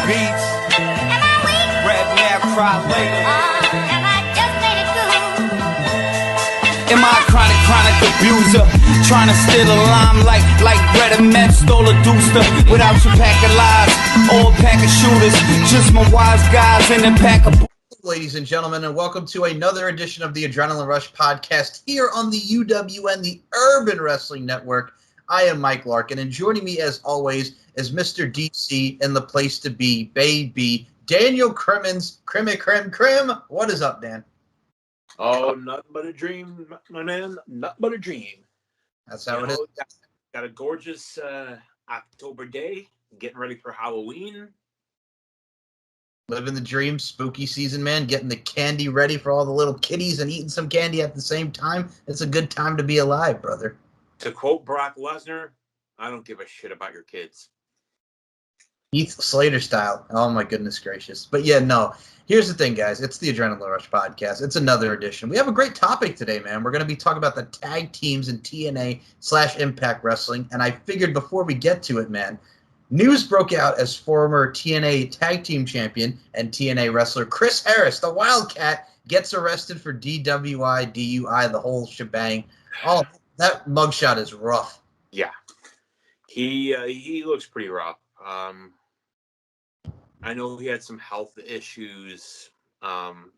beats. Rap now, cry later. Am I a chronic abuser? Trying to steal a limelight like Red and Meth stole a deucer. Without your pack of lies, or a pack of shooters. Just my wise guys in a pack of... Ladies and gentlemen, and welcome to another edition of the Adrenaline Rush podcast here on the UWN, the Urban Wrestling Network. I am Mike Larkin, and joining me as always is Mr. DC and the place to be, baby, Daniel Crimmins. Crim. What is up, Dan? Oh, nothing but a dream, my man. Nothing but a dream. That's how it is. Got a gorgeous October day. Getting ready for Halloween. Living the dream, spooky season, man. Getting the candy ready for all the little kiddies and eating some candy at the same time. It's a good time to be alive, brother. To quote Brock Lesnar, I don't give a shit about your kids. Heath Slater style. Oh, my goodness gracious. But yeah, no. Here's the thing, guys. It's the Adrenaline Rush podcast. It's another edition. We have a great topic today, man. We're going to be talking about the tag teams in TNA/Impact Wrestling. And I figured before we get to it, man, news broke out as former TNA Tag Team champion and TNA wrestler Chris Harris, the Wildcat, gets arrested for DWI, DUI, the whole shebang. Oh, that mugshot is rough. Yeah. He looks pretty rough. I know he had some health issues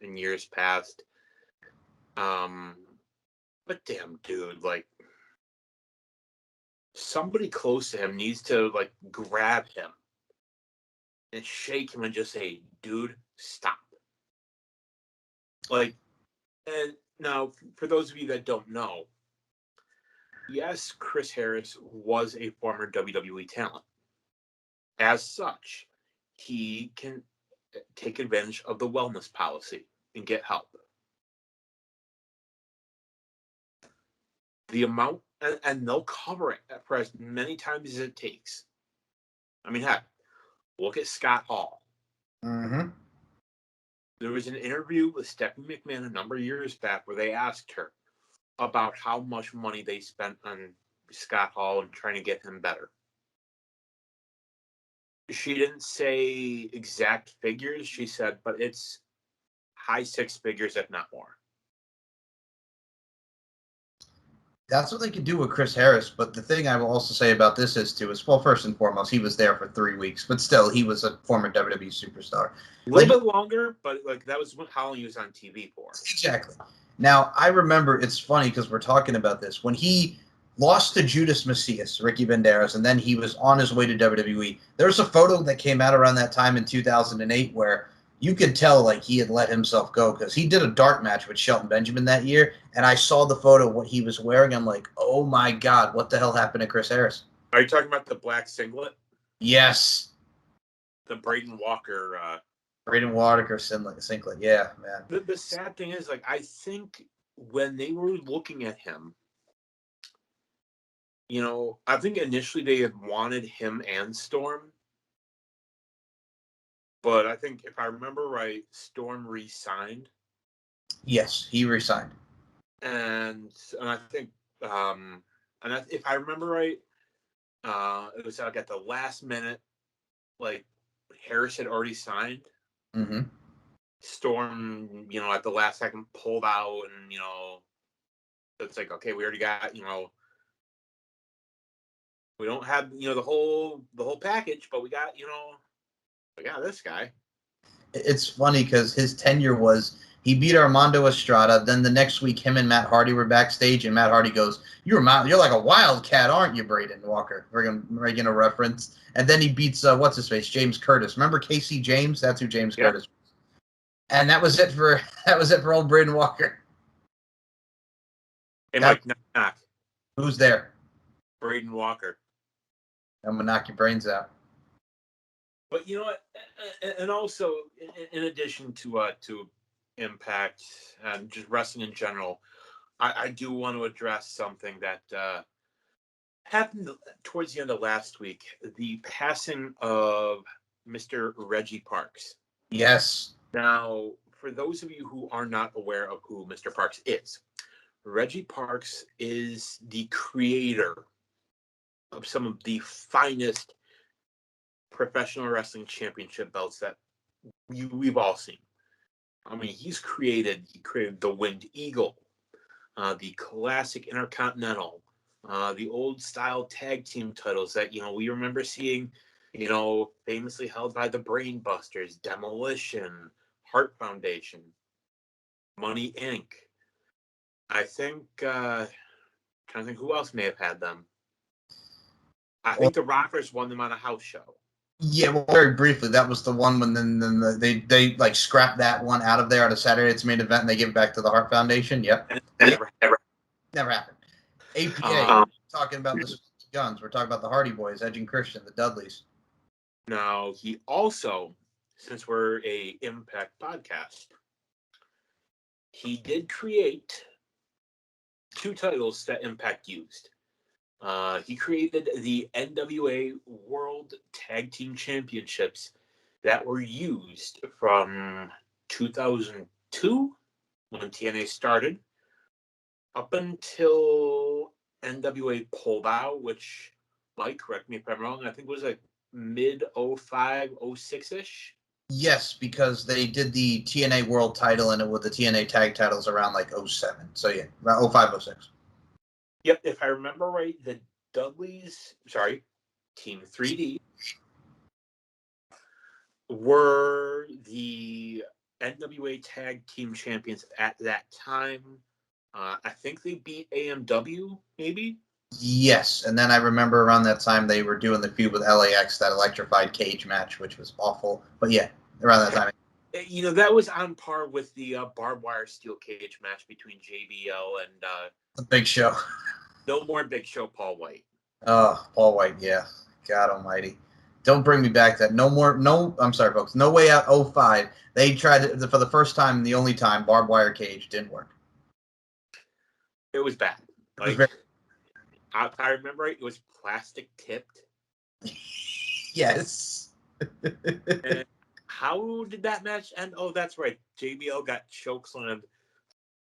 in years past. But damn, dude, like, somebody close to him needs to, like, grab him and shake him and just say, dude, stop. Like, and now, for those of you that don't know, yes, Chris Harris was a former WWE talent. As such, he can take advantage of the wellness policy and get help. The amount, and they'll cover it for as many times as it takes. I mean, heck, look at Scott Hall. Mm-hmm. There was an interview with Stephanie McMahon a number of years back where they asked her about how much money they spent on Scott Hall and trying to get him better. She didn't say exact figures. She said, but it's high six figures, if not more. That's what they could do with Chris Harris. But the thing I will also say about this is, well, first and foremost, he was there for 3 weeks. But still, he was a former WWE superstar. A little bit longer, but like that was how long he was on TV for. Exactly. Now, I remember, it's funny because we're talking about this. When he lost to Judas Macias, Ricky Banderas, and then he was on his way to WWE. There was a photo that came out around that time in 2008 where you could tell like he had let himself go because he did a dark match with Shelton Benjamin that year, and I saw the photo, what he was wearing. I'm like, oh my God, what the hell happened to Chris Harris? Are you talking about the black singlet? Yes. The Braden Walker. Braden Walker singlet. Yeah, man. The sad thing is, like, I think when they were looking at him, you know, I think initially they had wanted him and Storm. But I think if I remember right, Storm re-signed. Yes, he re-signed. And I think, if I remember right, it was like at the last minute, like Harris had already signed. Mm-hmm. Storm, you know, at the last second pulled out, and you know, it's like, okay, we already got, you know, we don't have, you know, the whole package, but we got this guy. It's funny because his tenure was he beat Armando Estrada. Then the next week, him and Matt Hardy were backstage, and Matt Hardy goes, "You're like a wildcat, aren't you, Braden Walker?" We're making a reference. And then he beats what's his face, James Curtis. Remember Casey James? That's who James Curtis was. And that was it for old Braden Walker. Hey, Mike, knock. Who's there? Braden Walker. I'm gonna knock your brains out. But you know what? And also, in addition to Impact and just wrestling in general, I do want to address something that happened towards the end of last week. The passing of Mr. Reggie Parks. Yes. Now, for those of you who are not aware of who Mr. Parks is, Reggie Parks is the creator of some of the finest professional wrestling championship belts that we've all seen. I mean, he created the Winged Eagle, the classic Intercontinental, the old style tag team titles that, we remember seeing, famously held by the Brain Busters, Demolition, Heart Foundation, Money Inc. I think, trying to think who else may have had them. I think the Rockers won them on a house show. Yeah, well, very briefly, that was the one when they like scrapped that one out of there at a Saturday It's main event and they give it back to the Heart Foundation. Yep. Never happened. APA, talking about the Guns. We're talking about the Hardy Boys, Edge and Christian, the Dudleys. Now, he also, since we're a Impact podcast, he did create 2 titles that Impact used. He created the N.W.A. World Tag Team Championships that were used from 2002, when TNA started, up until N.W.A. pulled out, which, Mike, correct me if I'm wrong, I think it was like mid 05, 06-ish. Yes, because they did the TNA World title and it with the TNA Tag titles around like 07. So yeah, around 05, 06. Yep, if I remember right, the Team 3D were the NWA Tag Team Champions at that time. I think they beat AMW, maybe? Yes, and then I remember around that time they were doing the feud with LAX, that electrified cage match, which was awful. But yeah, around that time. That was on par with the barbed wire steel cage match between JBL and the Big Show. No more Big Show Paul White. Oh, Paul White, yeah. God almighty. Don't bring me back that. I'm sorry, folks. No Way Out 05. They tried it for the first time and the only time, barbed wire cage didn't work. It was bad. It was I remember it was plastic tipped. Yes. And how did that match end? Oh, that's right. JBL got chokeslammed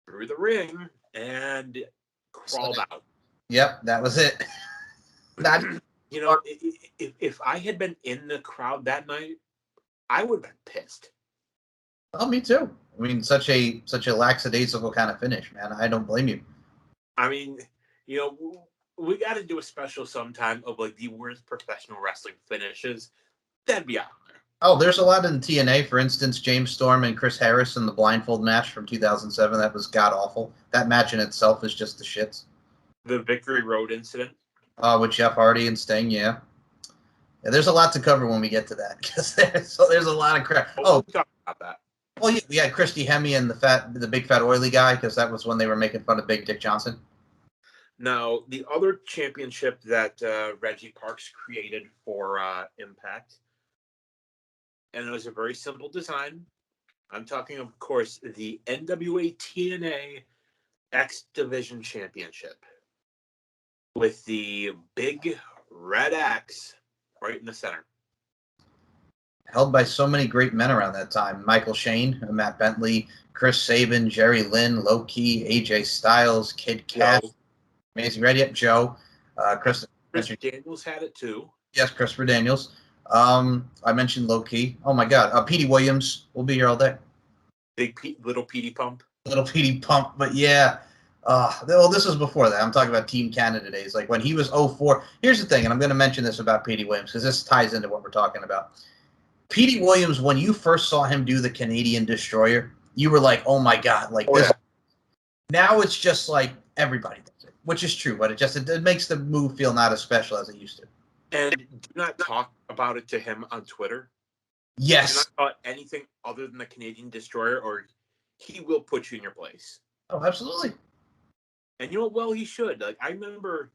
through the ring and crawled out. Yep, that was it. If I had been in the crowd that night, I would have been pissed. Oh, me too. I mean, such a lackadaisical kind of finish, man. I don't blame you. I mean, we got to do a special sometime of like the worst professional wrestling finishes. That'd be out there. Oh, there's a lot in TNA. For instance, James Storm and Chris Harris in the Blindfold match from 2007. That was god awful. That match in itself is just the shits. The Victory Road incident. With Jeff Hardy and Sting, yeah. There's a lot to cover when we get to that because there's a lot of crap. We'll talk about that. Well, yeah, we had Christy Hemme and the big fat oily guy because that was when they were making fun of Big Dick Johnson. Now, the other championship that Reggie Parks created for Impact, and it was a very simple design. I'm talking, of course, the N.W.A. TNA X Division Championship with the big red X right in the center. Held by so many great men around that time. Michael Shane, Matt Bentley, Chris Sabin, Jerry Lynn, Low Key, AJ Styles, Kid Cat, Amazing Red, yep, Joe. Chris Daniels had it too. Yes, Christopher Daniels. I mentioned Low Key. Oh my God. Petey Williams. We'll be here all day. Little Petey Pump. Little Petey Pump, but yeah. Well, this was before that. I'm talking about Team Canada days. Like when he was 04. Here's the thing, and I'm going to mention this about Petey Williams because this ties into what we're talking about. Petey Williams, when you first saw him do the Canadian Destroyer, you were like, oh my God. Like this. Now it's just like everybody does it, which is true, but it makes the move feel not as special as it used to. And do not talk about it to him on Twitter. Yes. Do not talk anything other than the Canadian Destroyer, or he will put you in your place. Oh, absolutely. And well, he should. Like I remember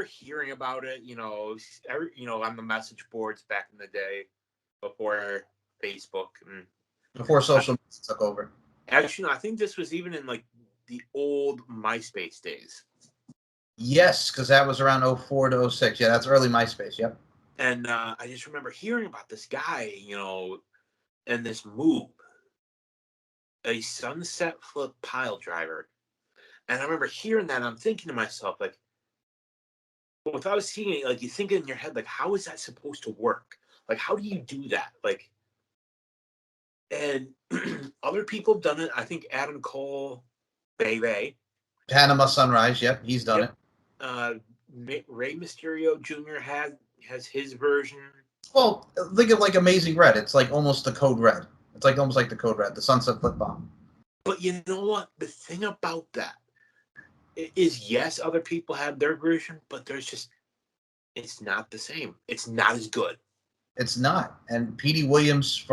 hearing about it. On the message boards back in the day, before Facebook and before social media took over. Actually, no, I think this was even in like the old MySpace days. Yes, because that was around 04 to 06. Yeah, that's early MySpace. Yep. And I just remember hearing about this guy, and this move, a sunset flip pile driver. And I remember hearing that, and I'm thinking to myself, like, But without seeing it, like, you think in your head, like, how is that supposed to work? Like, how do you do that? Like, and other people have done it. I think Adam Cole, Baby. Panama Sunrise, yep, he's done it. Rey Mysterio Jr. has his version. Well, think of like Amazing Red. It's like almost the Code Red. It's like almost like the Code Red, the Sunset Flip Bomb. But you know what? The thing about that is, yes, other people have their version, but it's not the same. It's not as good. It's not. And Petey Williams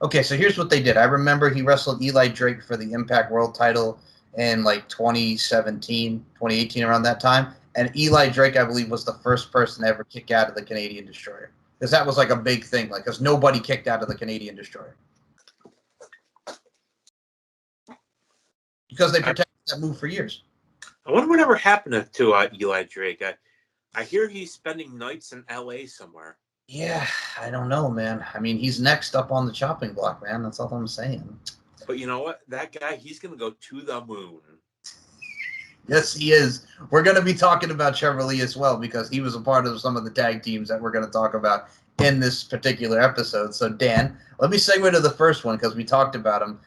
okay, so here's what they did. I remember he wrestled Eli Drake for the Impact World title in like 2017, 2018, around that time. And Eli Drake, I believe, was the first person to ever kick out of the Canadian Destroyer. Because that was like a big thing, like, because nobody kicked out of the Canadian Destroyer. Because they protected that move for years. I wonder whatever happened to Eli Drake. I hear he's spending nights in LA somewhere. Yeah, I don't know, man. I mean, he's next up on the chopping block, man. That's all I'm saying. But you know what? That guy, he's going to go to the moon. Yes, he is. We're going to be talking about Chevrolet as well, because he was a part of some of the tag teams that we're going to talk about in this particular episode. So, Dan, let me segue to the first one, because we talked about him.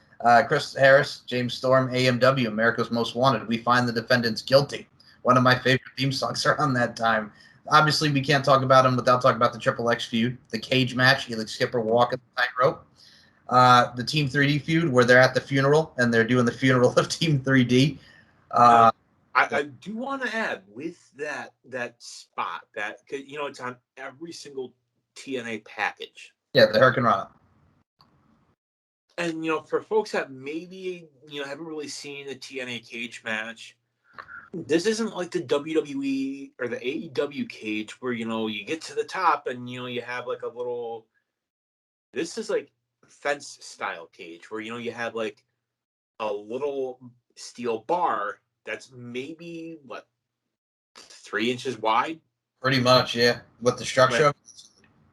Chris Harris, James Storm, AMW, America's Most Wanted. We find the defendants guilty. One of my favorite theme songs around that time. Obviously, we can't talk about him without talking about the Triple X feud, the cage match, Helix Skipper walking the tightrope, the Team 3D feud, where they're at the funeral and they're doing the funeral of Team 3D. I do want to add with that spot that, you know, it's on every single TNA package. Yeah, the Hurricane Rana. And, you know, for folks that maybe, you know, haven't really seen the TNA cage match, this isn't like the WWE or the AEW cage where, you know, you get to the top and, you know, you have like a little, this is like fence style cage where, you know, you have like a little steel bar that's maybe, 3 inches wide? Pretty much, yeah. With the structure. Like,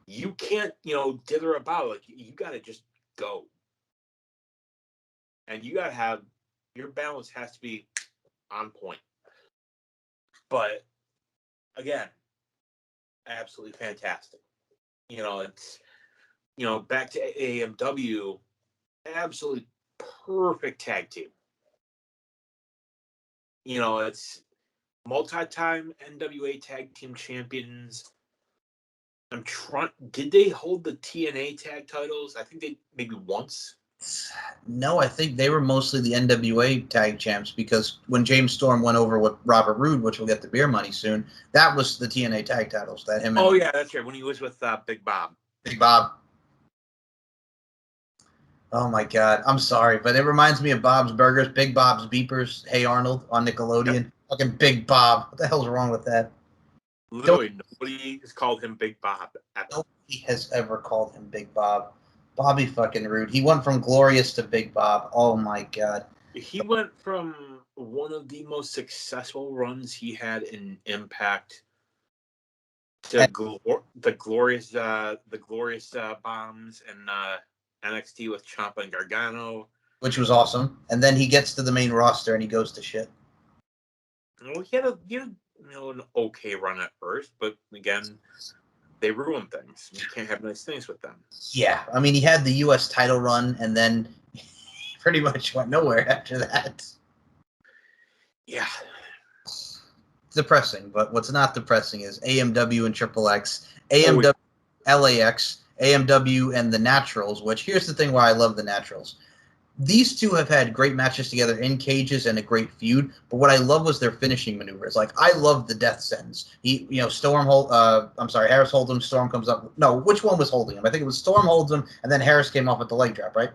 you can't, you know, dither about. Like, you got to just go. And you got to have, your balance has to be on point. But again, absolutely fantastic. You know, it's, you know, back to AMW, absolutely perfect tag team. You know, it's multi-time N.W.A. tag team champions. Did they hold the TNA tag titles? I think they maybe once. No, I think they were mostly the N.W.A. tag champs, because when James Storm went over with Robert Roode, which we'll get to beer money soon, that was the TNA tag titles. That him. Oh yeah, that's right. When he was with Big Bob. Big Bob. Oh my God, I'm sorry, but it reminds me of Bob's Burgers, Big Bob's Beepers, Hey Arnold on Nickelodeon. Yep. Fucking Big Bob. What the hell's wrong with that? Literally, nobody has called him Big Bob ever. Nobody has ever called him Big Bob. Bobby fucking Roode. He went from Glorious to Big Bob. Oh my God. He went from one of the most successful runs he had in Impact to the glorious bombs and NXT with Ciampa and Gargano, which was awesome. And then he gets to the main roster and he goes to shit. Well, he had an okay run at first, but again, they ruin things. You can't have nice things with them. Yeah, I mean, he had the U.S. title run, and then he pretty much went nowhere after that. Yeah. Depressing, but what's not depressing is AMW and Triple X, AMW, LAX, AMW, and the Naturals, which here's the thing why I love the Naturals. These two have had great matches together in cages and a great feud, but what I love was their finishing maneuvers. Like, I love the death sentence. Harris holds him, Storm comes up. No, which one was holding him? I think it was Storm holds him, and then Harris came off with the leg drop, right?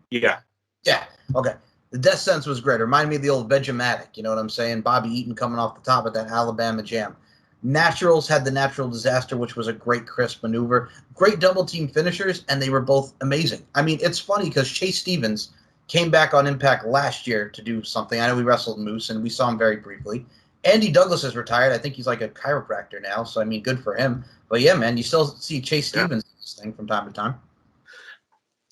Yeah. Yeah, okay. The death sentence was great. It reminded me of the old Vegematic, you know what I'm saying? Bobby Eaton coming off the top of that Alabama Jam. Naturals had the Natural Disaster, which was a great crisp maneuver. Great double team finishers, and they were both amazing. I mean, it's funny because Chase Stevens came back on Impact last year to do something. I know we wrestled Moose, and we saw him very briefly. Andy Douglas is retired. I think he's like a chiropractor now, so, I mean, good for him. But, yeah, man, you still see Chase Stevens in this thing from time to time.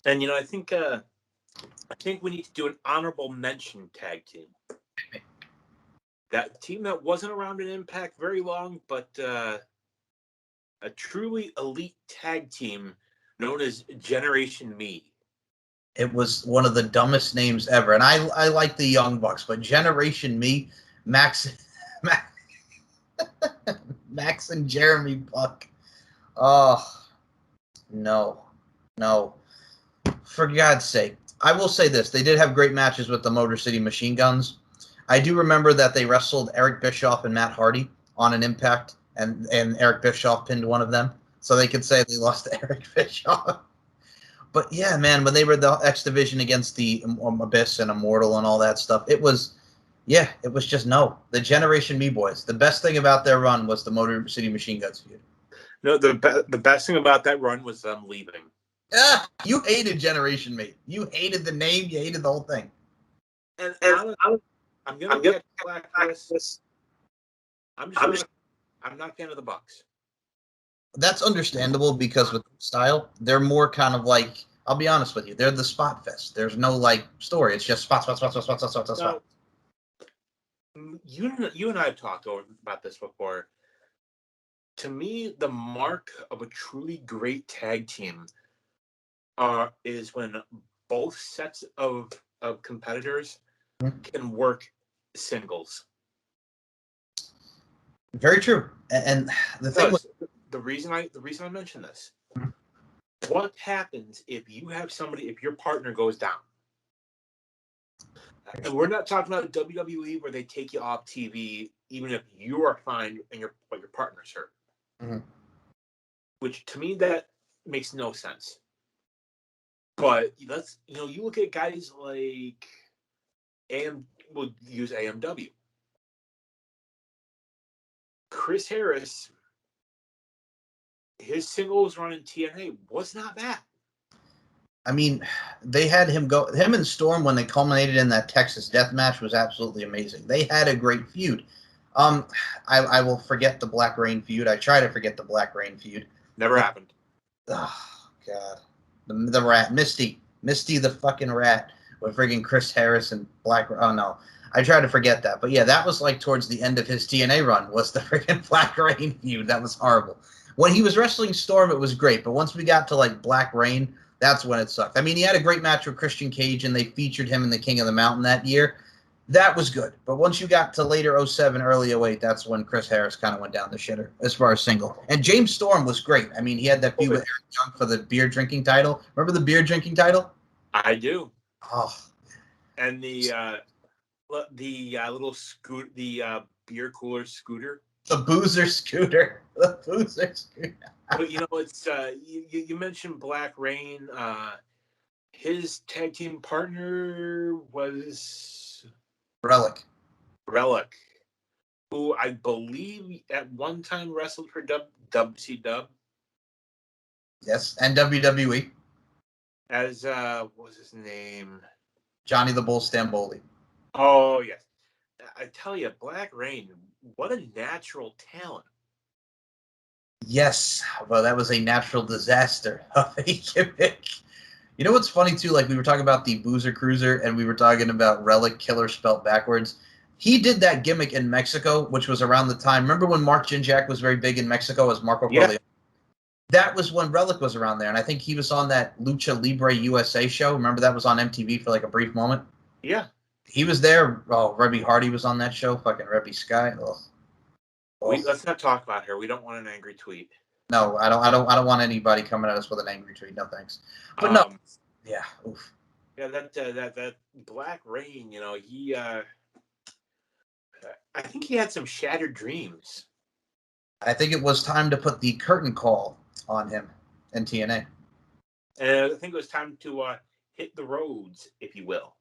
And, I think we need to do an honorable mention tag team. That team that wasn't around in Impact very long, but a truly elite tag team known as Generation Me. It was one of the dumbest names ever. And I like the Young Bucks, but Generation Me, Max and Jeremy Buck. Oh, no. For God's sake. I will say this. They did have great matches with the Motor City Machine Guns. I do remember that they wrestled Eric Bischoff and Matt Hardy on an Impact, and Eric Bischoff pinned one of them. So they could say they lost to Eric Bischoff. But yeah, man, when they were the X Division against the Abyss and Immortal and all that stuff, it was just no. The Generation Me boys. The best thing about their run was the Motor City Machine Guns feud. No, the best thing about that run was them leaving. You hated Generation Me. You hated the name. You hated the whole thing. And I'm gonna get back this. I'm not a fan of the Bucks. That's understandable because with style, they're more kind of like, I'll be honest with you, they're the spot fest. There's no like story. It's just spot. So, you and I have talked about this before. To me, the mark of a truly great tag team is when both sets of competitors can work singles. Very true. And the thing was, the reason I mention this, what happens if your partner goes down? And we're not talking about WWE where they take you off TV even if you are fine and your partner's hurt. Mm-hmm. Which to me that makes no sense. But you look at guys like we'll use AMW. Chris Harris, his singles run in TNA was not bad. I mean, they had him and Storm when they culminated in that Texas death match was absolutely amazing. They had a great feud. I will forget the Black Rain feud. I try to forget the Black Rain feud. Never happened. Oh, God. The rat. Misty the fucking rat with friggin' Chris Harris and Black. Oh, no. I try to forget that. But, yeah, that was like towards the end of his TNA run was the friggin' Black Rain feud. That was horrible. When he was wrestling Storm, it was great. But once we got to, like, Black Rain, that's when it sucked. I mean, he had a great match with Christian Cage, and they featured him in the King of the Mountain that year. That was good. But once you got to later 07, early 08, that's when Chris Harris kind of went down the shitter as far as single. And James Storm was great. I mean, he had that feud with Eric Young for the beer drinking title. Remember the beer drinking title? I do. Oh. And the little scoot, the beer cooler scooter. The boozer scooter. The boozer scooter. But it's you mentioned Black Rain. His tag team partner was Relic, who I believe at one time wrestled for WCW. Yes, and WWE. As what was his name? Johnny the Bull Stamboli. Oh yes, I tell you, Black Rain, what a natural talent. Yes, well, that was a natural disaster of a gimmick. You know what's funny, too? Like, we were talking about the Boozer Cruiser, and we were talking about Relic Killer spelled backwards. He did that gimmick in Mexico, which was around the time. Remember when Mark Jinjak was very big in Mexico as Marco Corleone? Yeah. That was when Relic was around there, and I think he was on that Lucha Libre USA show. Remember that was on MTV for, like, a brief moment? Yeah. He was there. Oh, Rebby Hardy was on that show. Fucking Rebby Sky. Oh. Let's not talk about her. We don't want an angry tweet. No, I don't want anybody coming at us with an angry tweet. No thanks. But no, yeah, oof. Yeah, that Black Rain. He. I think he had some shattered dreams. I think it was time to put the curtain call on him in TNA. And I think it was time to hit the roads, if you will.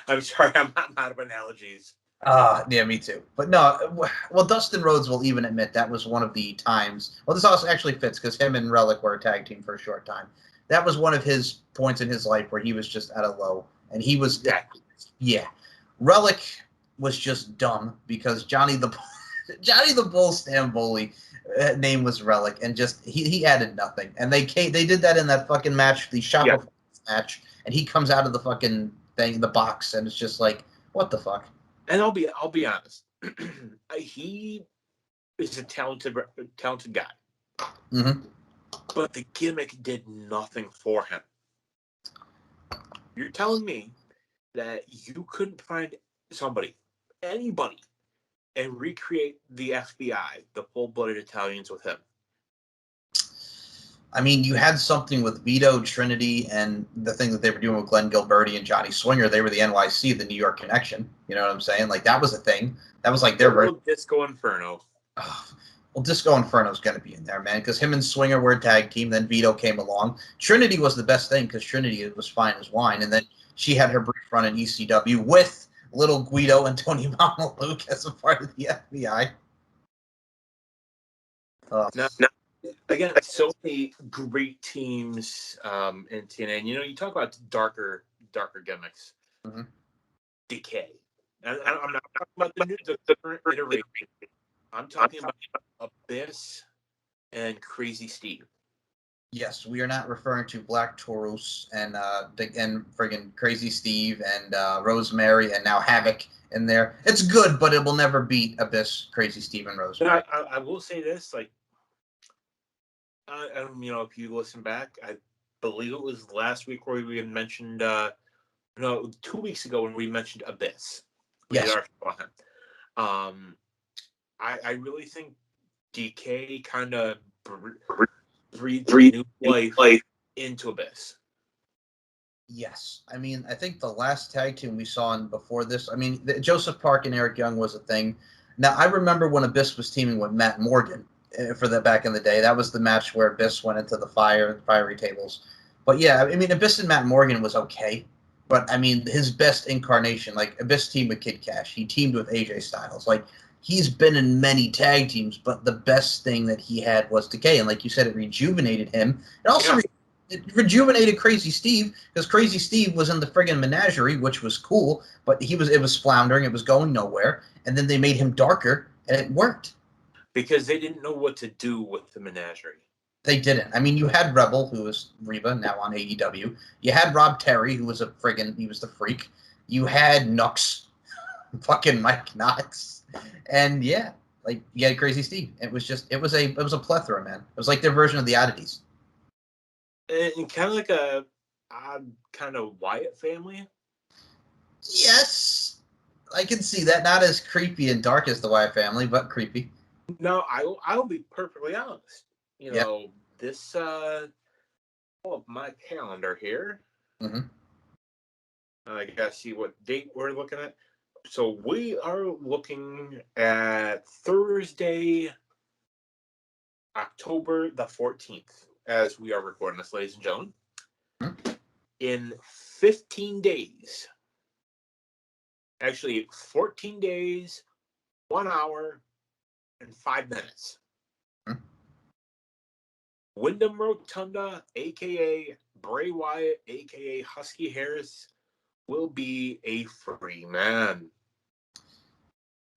I'm sorry, I'm not out of analogies. Yeah, me too. But no, well, Dustin Rhodes will even admit that was one of the times. Well, this also actually fits because him and Relic were a tag team for a short time. That was one of his points in his life where he was just at a low, and he was Relic was just dumb because Johnny the Bull Stamboli name was Relic, and just he added nothing. And they did that in that fucking match, the Shop match, and he comes out of the fucking thing, the box, and it's just like, What the fuck? And I'll be honest. He is a talented guy. Mm-hmm. But the gimmick did nothing for him. You're telling me that you couldn't find anybody, and recreate the FBI, the full-blooded Italians, with him? I mean, you had something with Vito, Trinity, and the thing that they were doing with Glenn Gilberti and Johnny Swinger. They were the NYC, the New York Connection. You know what I'm saying? Like, that was a thing. That was like their Disco Inferno. Oh, well, Disco Inferno's going to be in there, man, because him and Swinger were a tag team. Then Vito came along. Trinity was the best thing because Trinity was fine as wine. And then she had her brief run in ECW with Little Guido and Tony Mamaluke as a part of the FBI. Now, again, so many great teams in TNA. And, you talk about darker gimmicks. Mm-hmm. Decay. And I'm not talking about the current iteration. I'm talking about Abyss and Crazy Steve. Yes, we are not referring to Black Taurus and friggin' Crazy Steve and Rosemary and now Havoc in there. It's good, but it will never beat Abyss, Crazy Steve, and Rosemary. I will say this, like, if you listen back, I believe it was last week where we had mentioned, 2 weeks ago when we mentioned Abyss. Yes. I really think DK kind of breathed new life into Abyss. Yes. I mean, I think the last tag team we saw in before this, I mean, Joseph Park and Eric Young was a thing. Now, I remember when Abyss was teaming with Matt Morgan for that back in the day. That was the match where Abyss went into the fiery tables. But yeah, I mean, Abyss and Matt Morgan was okay. But, I mean, his best incarnation, like, Abyss teamed with Kid Cash. He teamed with AJ Styles. Like, he's been in many tag teams, but the best thing that he had was Decay. And like you said, it rejuvenated him. It also it rejuvenated Crazy Steve, because Crazy Steve was in the friggin' menagerie, which was cool, but it was floundering. It was going nowhere. And then they made him darker, and it worked. Because they didn't know what to do with the menagerie. They didn't. I mean, you had Rebel, who was Reba, now on AEW. You had Rob Terry, who was he was the freak. You had Nux, fucking Mike Knox. And yeah, like you had Crazy Steve. It was a plethora, man. It was like their version of the Oddities. And kind of like a odd kind of Wyatt family. Yes, I can see that. Not as creepy and dark as the Wyatt family, but creepy. No, I'll be perfectly honest. This pull up my calendar here. Mm-hmm. I gotta see what date we're looking at. So we are looking at Thursday, October the 14th, as we are recording this, ladies and gentlemen. Mm-hmm. In 15 days, actually 14 days, 1 hour, and 5 minutes. Mm-hmm. Wyndham Rotunda, a.k.a. Bray Wyatt, a.k.a. Husky Harris, will be a free man.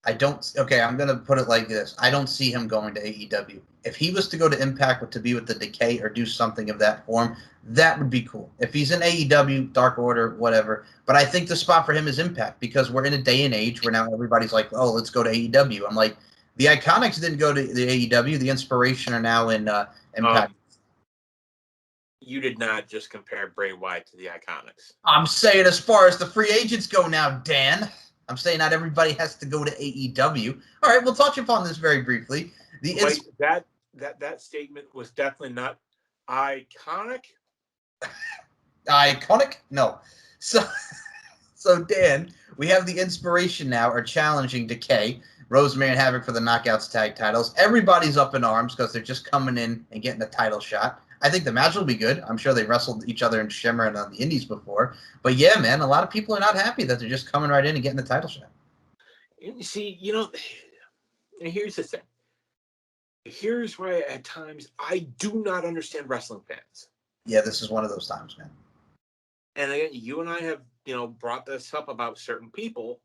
I'm going to put it like this. I don't see him going to AEW. If he was to go to Impact to be with the Decay or do something of that form, that would be cool. If he's in AEW, Dark Order, whatever. But I think the spot for him is Impact, because we're in a day and age where now everybody's like, oh, let's go to AEW. I'm like, the Iconics didn't go to the AEW. The Inspiration are now in Impact. You did not just compare Bray Wyatt to the Iconics. I'm saying as far as the free agents go now, Dan. I'm saying not everybody has to go to AEW. All right, we'll touch upon this very briefly. That statement was definitely not iconic. Iconic? No. So Dan, we have the Inspiration now are challenging Decay, Rosemary and Havoc for the Knockouts tag titles. Everybody's up in arms because they're just coming in and getting a title shot. I think the match will be good. I'm sure they wrestled each other in Shimmer and on the Indies before. But yeah, man, a lot of people are not happy that they're just coming right in and getting the title shot. See, here's the thing. Here's why at times I do not understand wrestling fans. Yeah, this is one of those times, man. And again, you and I have, brought this up about certain people.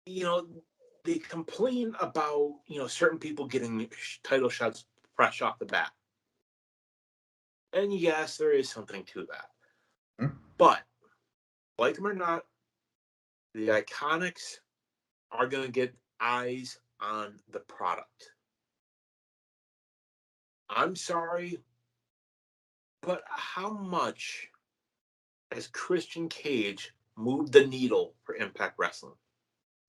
They complain about, certain people getting title shots fresh off the bat. And yes, there is something to that. Mm-hmm. But like them or not, the Iconics are going to get eyes on the product. I'm sorry, but how much has Christian Cage moved the needle for Impact Wrestling?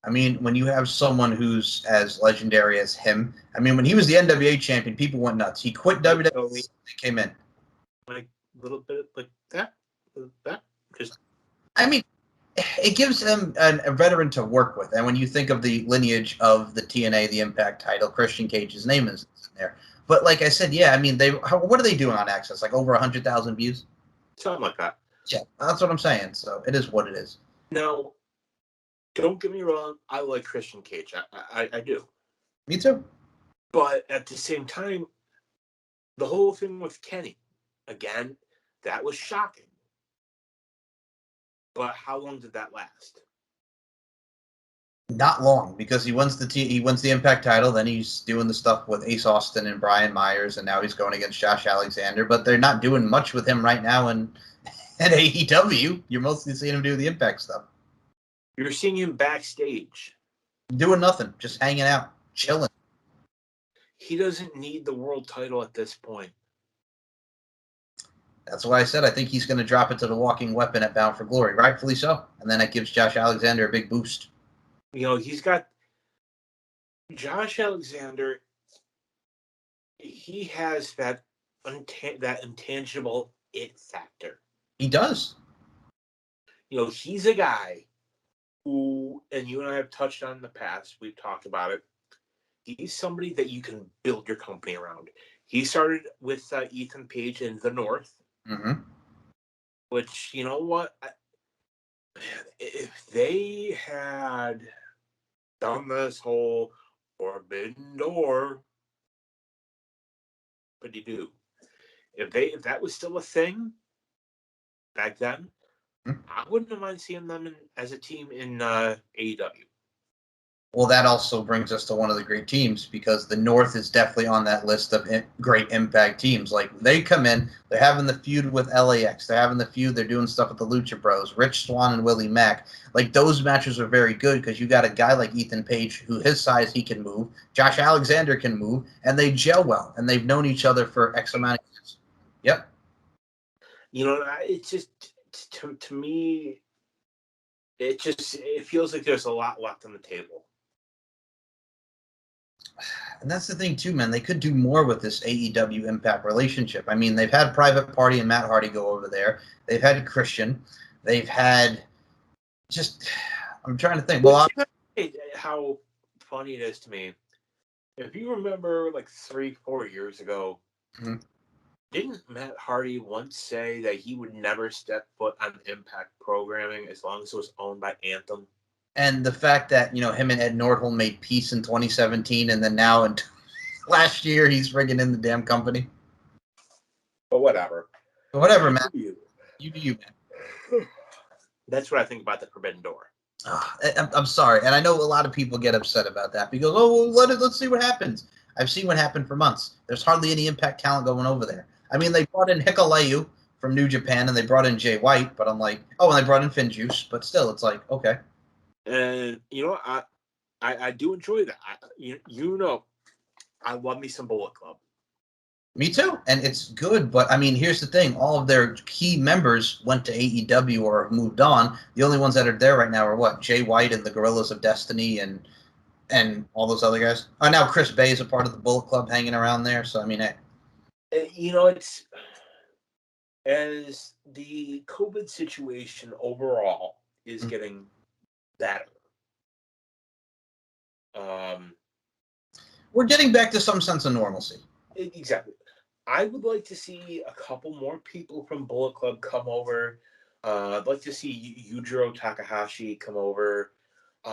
I mean, when you have someone who's as legendary as him, I mean, when he was the N.W.A champion, people went nuts. He quit WWE and came in. Like a little bit like that. Just. I mean, it gives him a veteran to work with. And when you think of the lineage of the TNA, the Impact title, Christian Cage's name is in there. But like I said, yeah, I mean, what are they doing on Access? Like over 100,000 views? Something like that. Yeah, that's what I'm saying. So it is what it is. Now, don't get me wrong. I like Christian Cage. I do. Me too. But at the same time, the whole thing with Kenny, again, that was shocking. But how long did that last? Not long, because he wins the Impact title, then he's doing the stuff with Ace Austin and Brian Myers, and now he's going against Josh Alexander. But they're not doing much with him right now in AEW. You're mostly seeing him do the Impact stuff. You're seeing him backstage. Doing nothing, just hanging out, chilling. He doesn't need the world title at this point. That's why I said I think he's going to drop it to the walking weapon at Bound for Glory, rightfully so. And then it gives Josh Alexander a big boost. You know, he's got Josh Alexander. He has that intangible it factor. He does. You know, he's a guy who, and you and I have touched on in the past, we've talked about it. He's somebody that you can build your company around. He started with Ethan Page in the North, which, you know what? If they had done this whole forbidden door, but you do. If that was still a thing back then, I wouldn't mind seeing them as a team in AEW. Well, that also brings us to one of the great teams, because the North is definitely on that list of great Impact teams. Like, they come in, they're having the feud with LAX, they're having the feud, they're doing stuff with the Lucha Bros, Rich Swann and Willie Mack. Like, those matches are very good because you got a guy like Ethan Page, who his size, he can move. Josh Alexander can move, and they gel well, and they've known each other for X amount of years. Yep. You know, it's just, to me, it feels like there's a lot left on the table. And that's the thing, too, man. They could do more with this AEW Impact relationship. I mean, they've had Private Party and Matt Hardy go over there. They've had Christian. They've had just... I'm trying to think. Well, how funny it is to me. If you remember, like 3-4 years ago, didn't Matt Hardy once say that he would never step foot on Impact programming as long as it was owned by Anthem? And the fact that, you know, him and Ed Nordholm made peace in 2017, and then now in last year he's friggin' in the damn company. But whatever. Whatever, man. You do you, man. That's what I think about the Forbidden Door. I'm sorry, and I know a lot of people get upset about that because, well, let's see what happens. I've seen what happened for months. There's hardly any Impact talent going over there. I mean, they brought in Hikuleo from New Japan, and they brought in Jay White, but I'm like, oh, and they brought in Finn Juice, but still, it's like, okay. And, you know, I do enjoy that. You know, I love me some Bullet Club. Me too, and it's good, but, I mean, here's the thing. All of their key members went to AEW or moved on. The only ones that are there right now are what? Jay White and the Gorillas of Destiny and all those other guys. Oh, now Chris Bay is a part of the Bullet Club hanging around there, so, I mean, hey. You know, it's... As the COVID situation overall is getting better. We're getting back to some sense of normalcy. Exactly. I would like to see a couple more people from Bullet Club come over. I'd like to see Yujiro Takahashi come over. You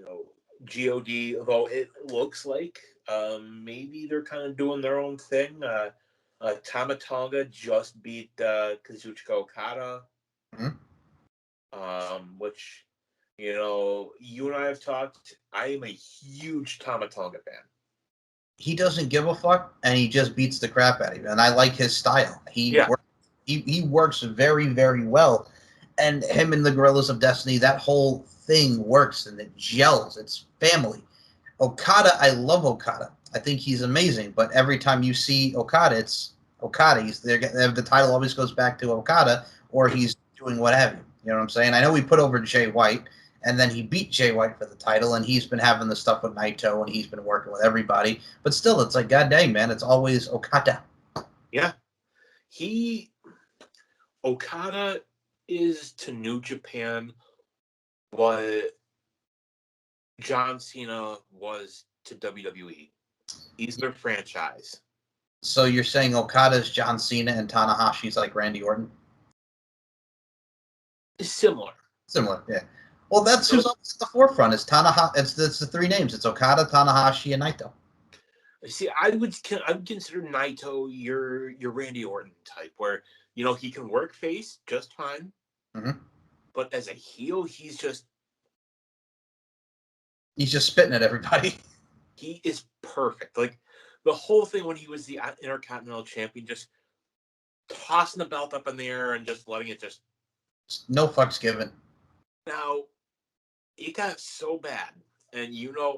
know, God, although it looks like maybe they're kind of doing their own thing. Tama Tonga just beat Kazuchika Okada. Which, you know, you and I have talked. I am a huge Tama Tonga fan. He doesn't give a fuck, and he just beats the crap out of you. And I like his style. He works very, very well. and him and the Gorillas of Destiny, that whole thing works and it gels. It's family. Okada, I love Okada. I think he's amazing. But every time you see Okada, it's Okada. The title always goes back to Okada, or he's doing what have you. You know what I'm saying? I know we put over Jay White, and then he beat Jay White for the title, and he's been having the stuff with Naito, and he's been working with everybody. But still, it's like, god dang, man, it's always Okada. Yeah. Okada is to New Japan what John Cena was to WWE. He's their franchise. So you're saying Okada's John Cena and Tanahashi's like Randy Orton? Similar. Similar, yeah. Well, that's who's always at the forefront. Is Tanahashi? It's the three names. It's Okada, Tanahashi, and Naito. See, I would consider Naito your Randy Orton type, where he can work face just fine, but as a heel, he's just spitting at everybody. He is perfect. Like the whole thing when he was the Intercontinental Champion, just tossing the belt up in the air and just letting it just no fucks given. Now, it got so bad, and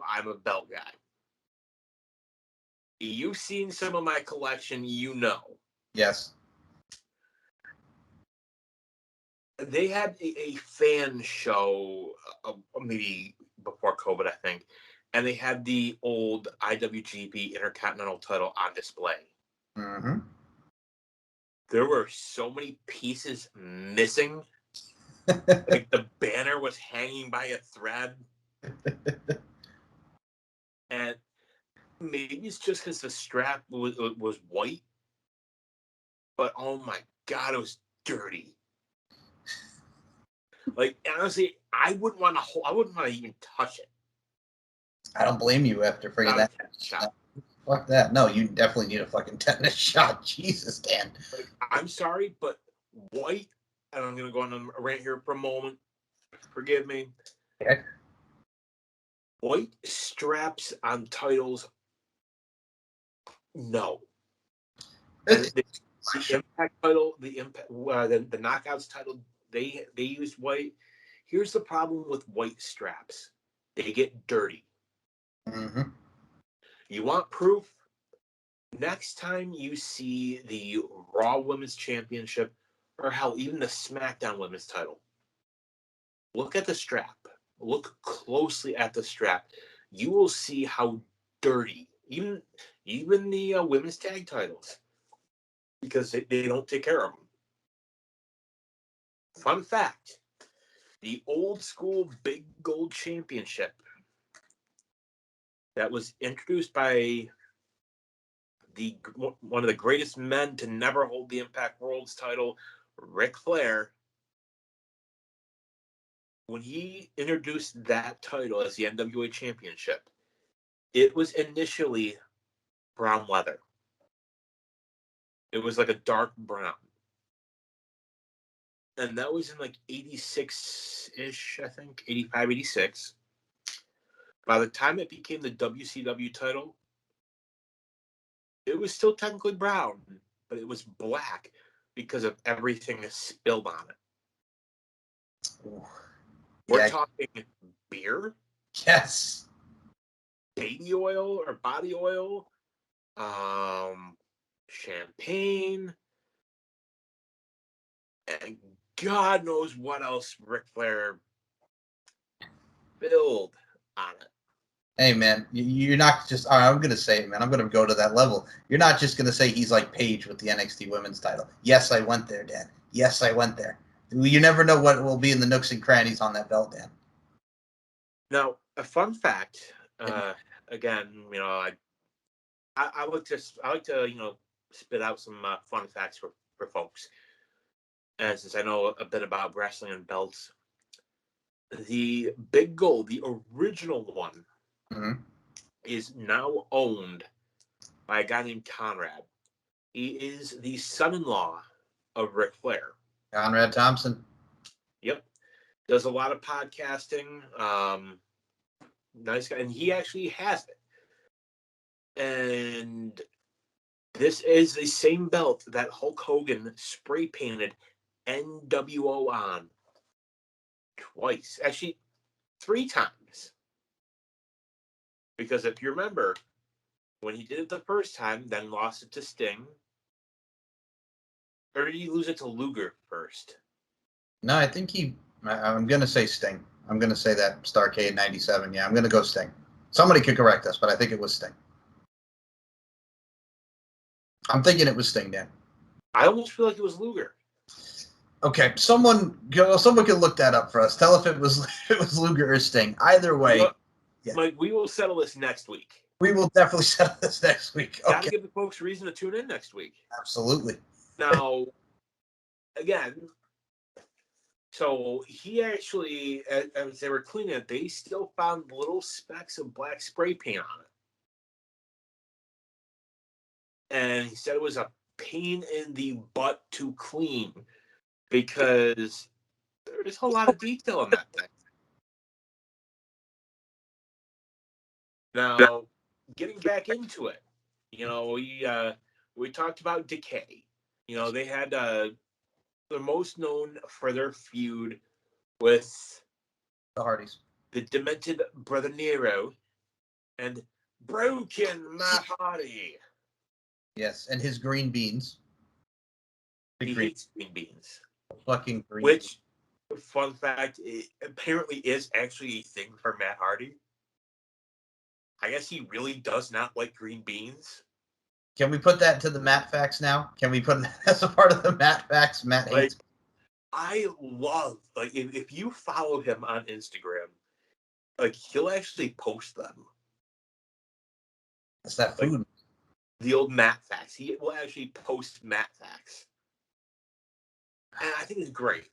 I'm a belt guy. You've seen some of my collection, Yes. They had a fan show, maybe before COVID, I think, and they had the old IWGP Intercontinental title on display. Mm-hmm. There were so many pieces missing. Like the banner was hanging by a thread. And maybe it's just because the strap was white. But oh my God, it was dirty. Like honestly, I wouldn't want to even touch it. I don't blame you after freaking that shot. Fuck that. No, you definitely need a fucking tetanus shot. Jesus, Dan. Like, I'm sorry, but white, and I'm gonna go on a rant here for a moment. Forgive me. Okay. White straps on titles. No. The Impact title, the Knockouts title, they used white. Here's the problem with white straps: they get dirty. Mm-hmm. You want proof? Next time you see the Raw Women's Championship, or hell, even the SmackDown Women's title, look at the strap. Look closely at the strap. You will see how dirty, even the women's tag titles, because they don't take care of them. Fun fact, the old school Big Gold Championship that was introduced by one of the greatest men to never hold the Impact World's title, Ric Claire, when he introduced that title as the N.W.A. Championship, it was initially brown leather. It was like a dark brown. And that was in like 86-ish, I think, 85, 86. By the time it became the WCW title, it was still technically brown, but it was black because of everything that spilled on it. Ooh. We're talking beer? Yes. Baby oil or body oil? Champagne? And God knows what else Ric Flair spilled on it. Hey, man, you're not just... All right, I'm going to say it, man. I'm going to go to that level. You're not just going to say he's like Paige with the NXT Women's title. Yes, I went there, Dan. Yes, I went there. You never know what will be in the nooks and crannies on that belt, Dan. Now, a fun fact, again, I like to spit out some fun facts for folks. And since I know a bit about wrestling and belts, the Big Gold, the original one, is now owned by a guy named Conrad. He is the son-in-law of Ric Flair. Conrad Thompson. Yep. Does a lot of podcasting. Nice guy. And he actually has it. And this is the same belt that Hulk Hogan spray painted N.W.A. on twice. Actually, 3 times. Because if you remember, when he did it the first time, then lost it to Sting. Or did he lose it to Luger first? No, I think I'm going to say Sting. I'm going to say that Starrcade 97. Yeah, I'm going to go Sting. Somebody could correct us, but I think it was Sting. I'm thinking it was Sting, Dan. I almost feel like it was Luger. Okay, someone can look that up for us. Tell if it was Luger or Sting. Either way, yeah. Mike, we will settle this next week. We will definitely settle this next week. Okay. Got to give the folks a reason to tune in next week. Absolutely. Now, again, so he actually, as they were cleaning it, they still found little specks of black spray paint on it. And he said it was a pain in the butt to clean because there's a lot of detail in that thing. Now, getting back into it, we talked about Decay. They had they're most known for their feud with the Hardys, the demented Brother Nero, and Broken Matt Hardy. Yes, and his green beans. He hates green beans. Fucking green. Which, fun fact, it apparently is actually a thing for Matt Hardy. I guess he really does not like green beans. Can we put that to the Matt facts now? Can we put that as a part of the Matt facts? Matt hates. I love, if you follow him on Instagram, he'll actually post them. That's that food. The old Matt facts. He will actually post Matt facts. And I think it's great.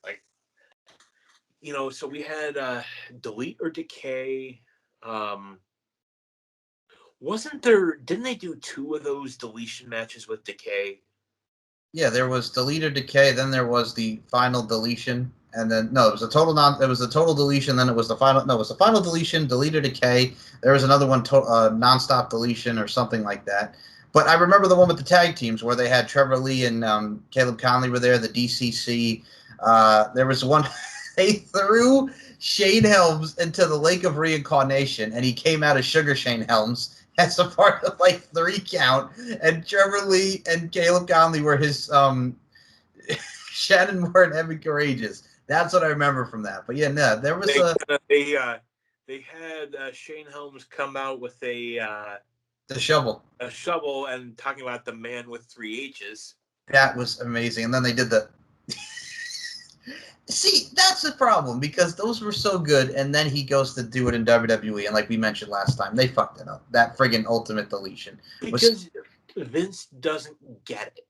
So we had Delete or Decay. Didn't they do 2 of those deletion matches with Decay? Yeah, there was Delete or Decay, then there was the final deletion, and then it was a total deletion, then it was the final deletion, Delete or Decay. There was another one, non-stop deletion or something like that. But I remember the one with the tag teams where they had Trevor Lee and Caleb Conley were there, the DCC. There was one, they threw Shane Helms into the Lake of Reincarnation, and he came out as Sugar Shane Helms as a part of 3 count, and Trevor Lee and Caleb Conley were his Shannon Moore and Evan Courageous. That's what I remember from that. But yeah, no, there was they had Shane Helms come out with the shovel. A shovel and talking about the man with 3 H's. That was amazing. And then they did the See, that's the problem, because those were so good, and then he goes to do it in WWE, and like we mentioned last time, they fucked it up. That friggin' ultimate deletion. Because Vince doesn't get it.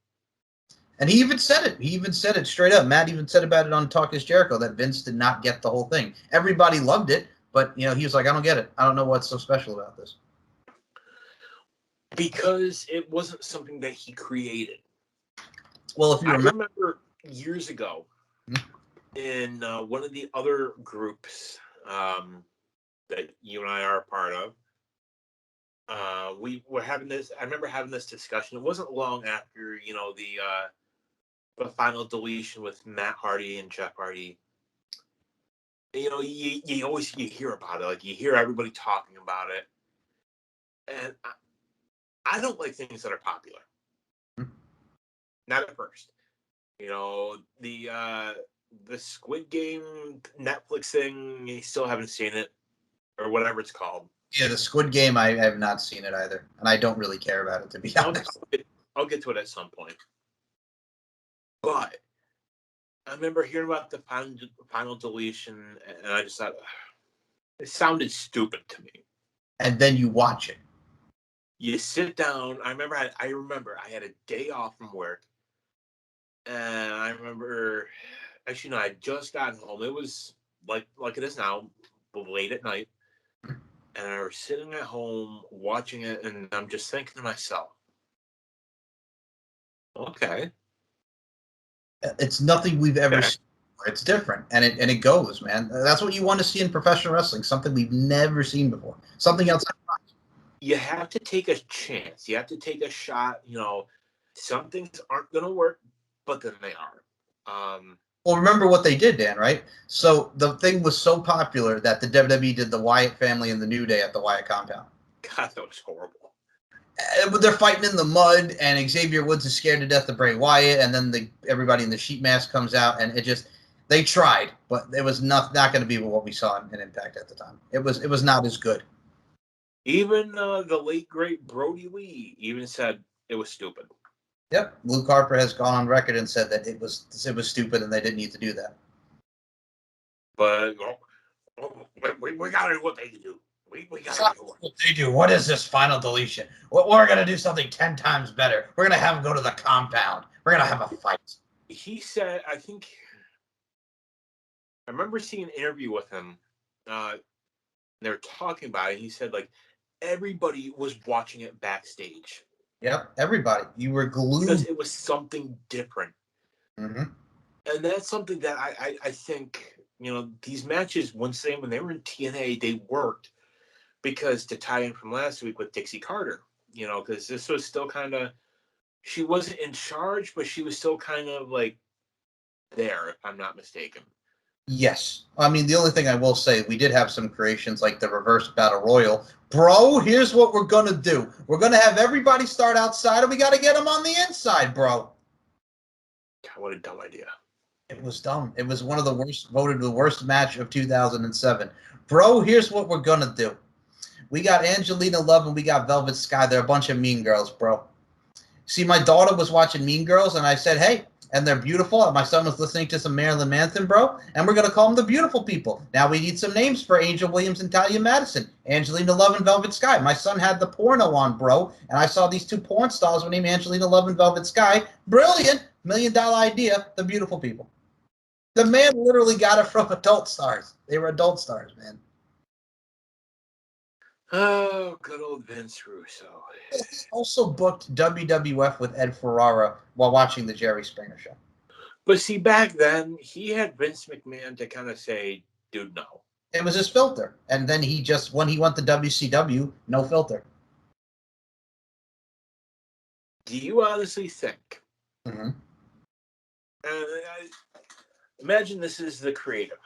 And he even said it. He even said it straight up. Matt even said about it on Talk is Jericho, that Vince did not get the whole thing. Everybody loved it, but he was like, I don't get it. I don't know what's so special about this. Because it wasn't something that he created. Well, if you remember years ago, in one of the other groups that you and I are a part of, we were having this. I remember having this discussion. It wasn't long after the final deletion with Matt Hardy and Jeff Hardy. You always hear about it. You hear everybody talking about it, and I don't like things that are popular. Not at first. The Squid Game Netflix thing, you still haven't seen it, or whatever it's called. Yeah, the Squid Game, I have not seen it either, and I don't really care about it, to be honest. I'll get to it at some point. But I remember hearing about the final deletion, and I just thought, it sounded stupid to me. And then you watch it. You sit down. I remember I had a day off from work, and I remember... Actually, no, I had just gotten home. It was like it is now, late at night. And I was sitting at home watching it, and I'm just thinking to myself, okay. It's nothing we've ever seen. It's different, and it goes, man. That's what you want to see in professional wrestling, something we've never seen before. Something else. You have to take a chance. You have to take a shot. Some things aren't going to work, but then they are. Well, remember what they did, Dan, right? So the thing was so popular that the WWE did the Wyatt family and the New Day at the Wyatt compound. God, that was horrible. They're fighting in the mud, and Xavier Woods is scared to death of Bray Wyatt, and then everybody in the sheet mask comes out, and they tried, but it was not going to be what we saw in Impact at the time. It was not as good. Even the late great Brody Lee even said it was stupid. Yep, Luke Harper has gone on record and said that it was stupid and they didn't need to do that. But we got to do what they do. We got to do what they do. What is this final deletion? We're going to do something 10 times better. We're going to have them go to the compound. We're going to have a fight. He said, I remember seeing an interview with him. They were talking about it. He said, like, everybody was watching it backstage. Yep, everybody. You were glued. Because it was something different. Mm-hmm. And that's something that I think, these matches, when they were in TNA, they worked. Because to tie in from last week with Dixie Carter, because this was still kind of, she wasn't in charge, but she was still kind of like there, if I'm not mistaken. Yes. I mean, the only thing I will say, we did have some creations like the reverse battle royal. Bro, here's what we're going to do. We're going to have everybody start outside, and we got to get them on the inside, bro. God, what a dumb idea. It was dumb. It was one of the worst, voted the worst match of 2007. Bro, here's what we're going to do. We got Angelina Love and we got Velvet Sky. They're a bunch of mean girls, bro. See, my daughter was watching Mean Girls, and I said, hey, and they're beautiful. And my son was listening to some Marilyn Manson, bro, and we're going to call them the beautiful people. Now we need some names for Angel Williams and Talia Madison. Angelina Love and Velvet Sky. My son had the porno on, bro, and I saw these two porn stars named Angelina Love and Velvet Sky. Brilliant. $1 million idea. The beautiful people. The man literally got it from adult stars. They were adult stars, man. Oh, good old Vince Russo. He also booked WWF with Ed Ferrara while watching the Jerry Springer show. But see, back then, he had Vince McMahon to kind of say, dude, no. It was his filter. And then when he went to WCW, no filter. Do you honestly think? Mm-hmm. Imagine this is the creative.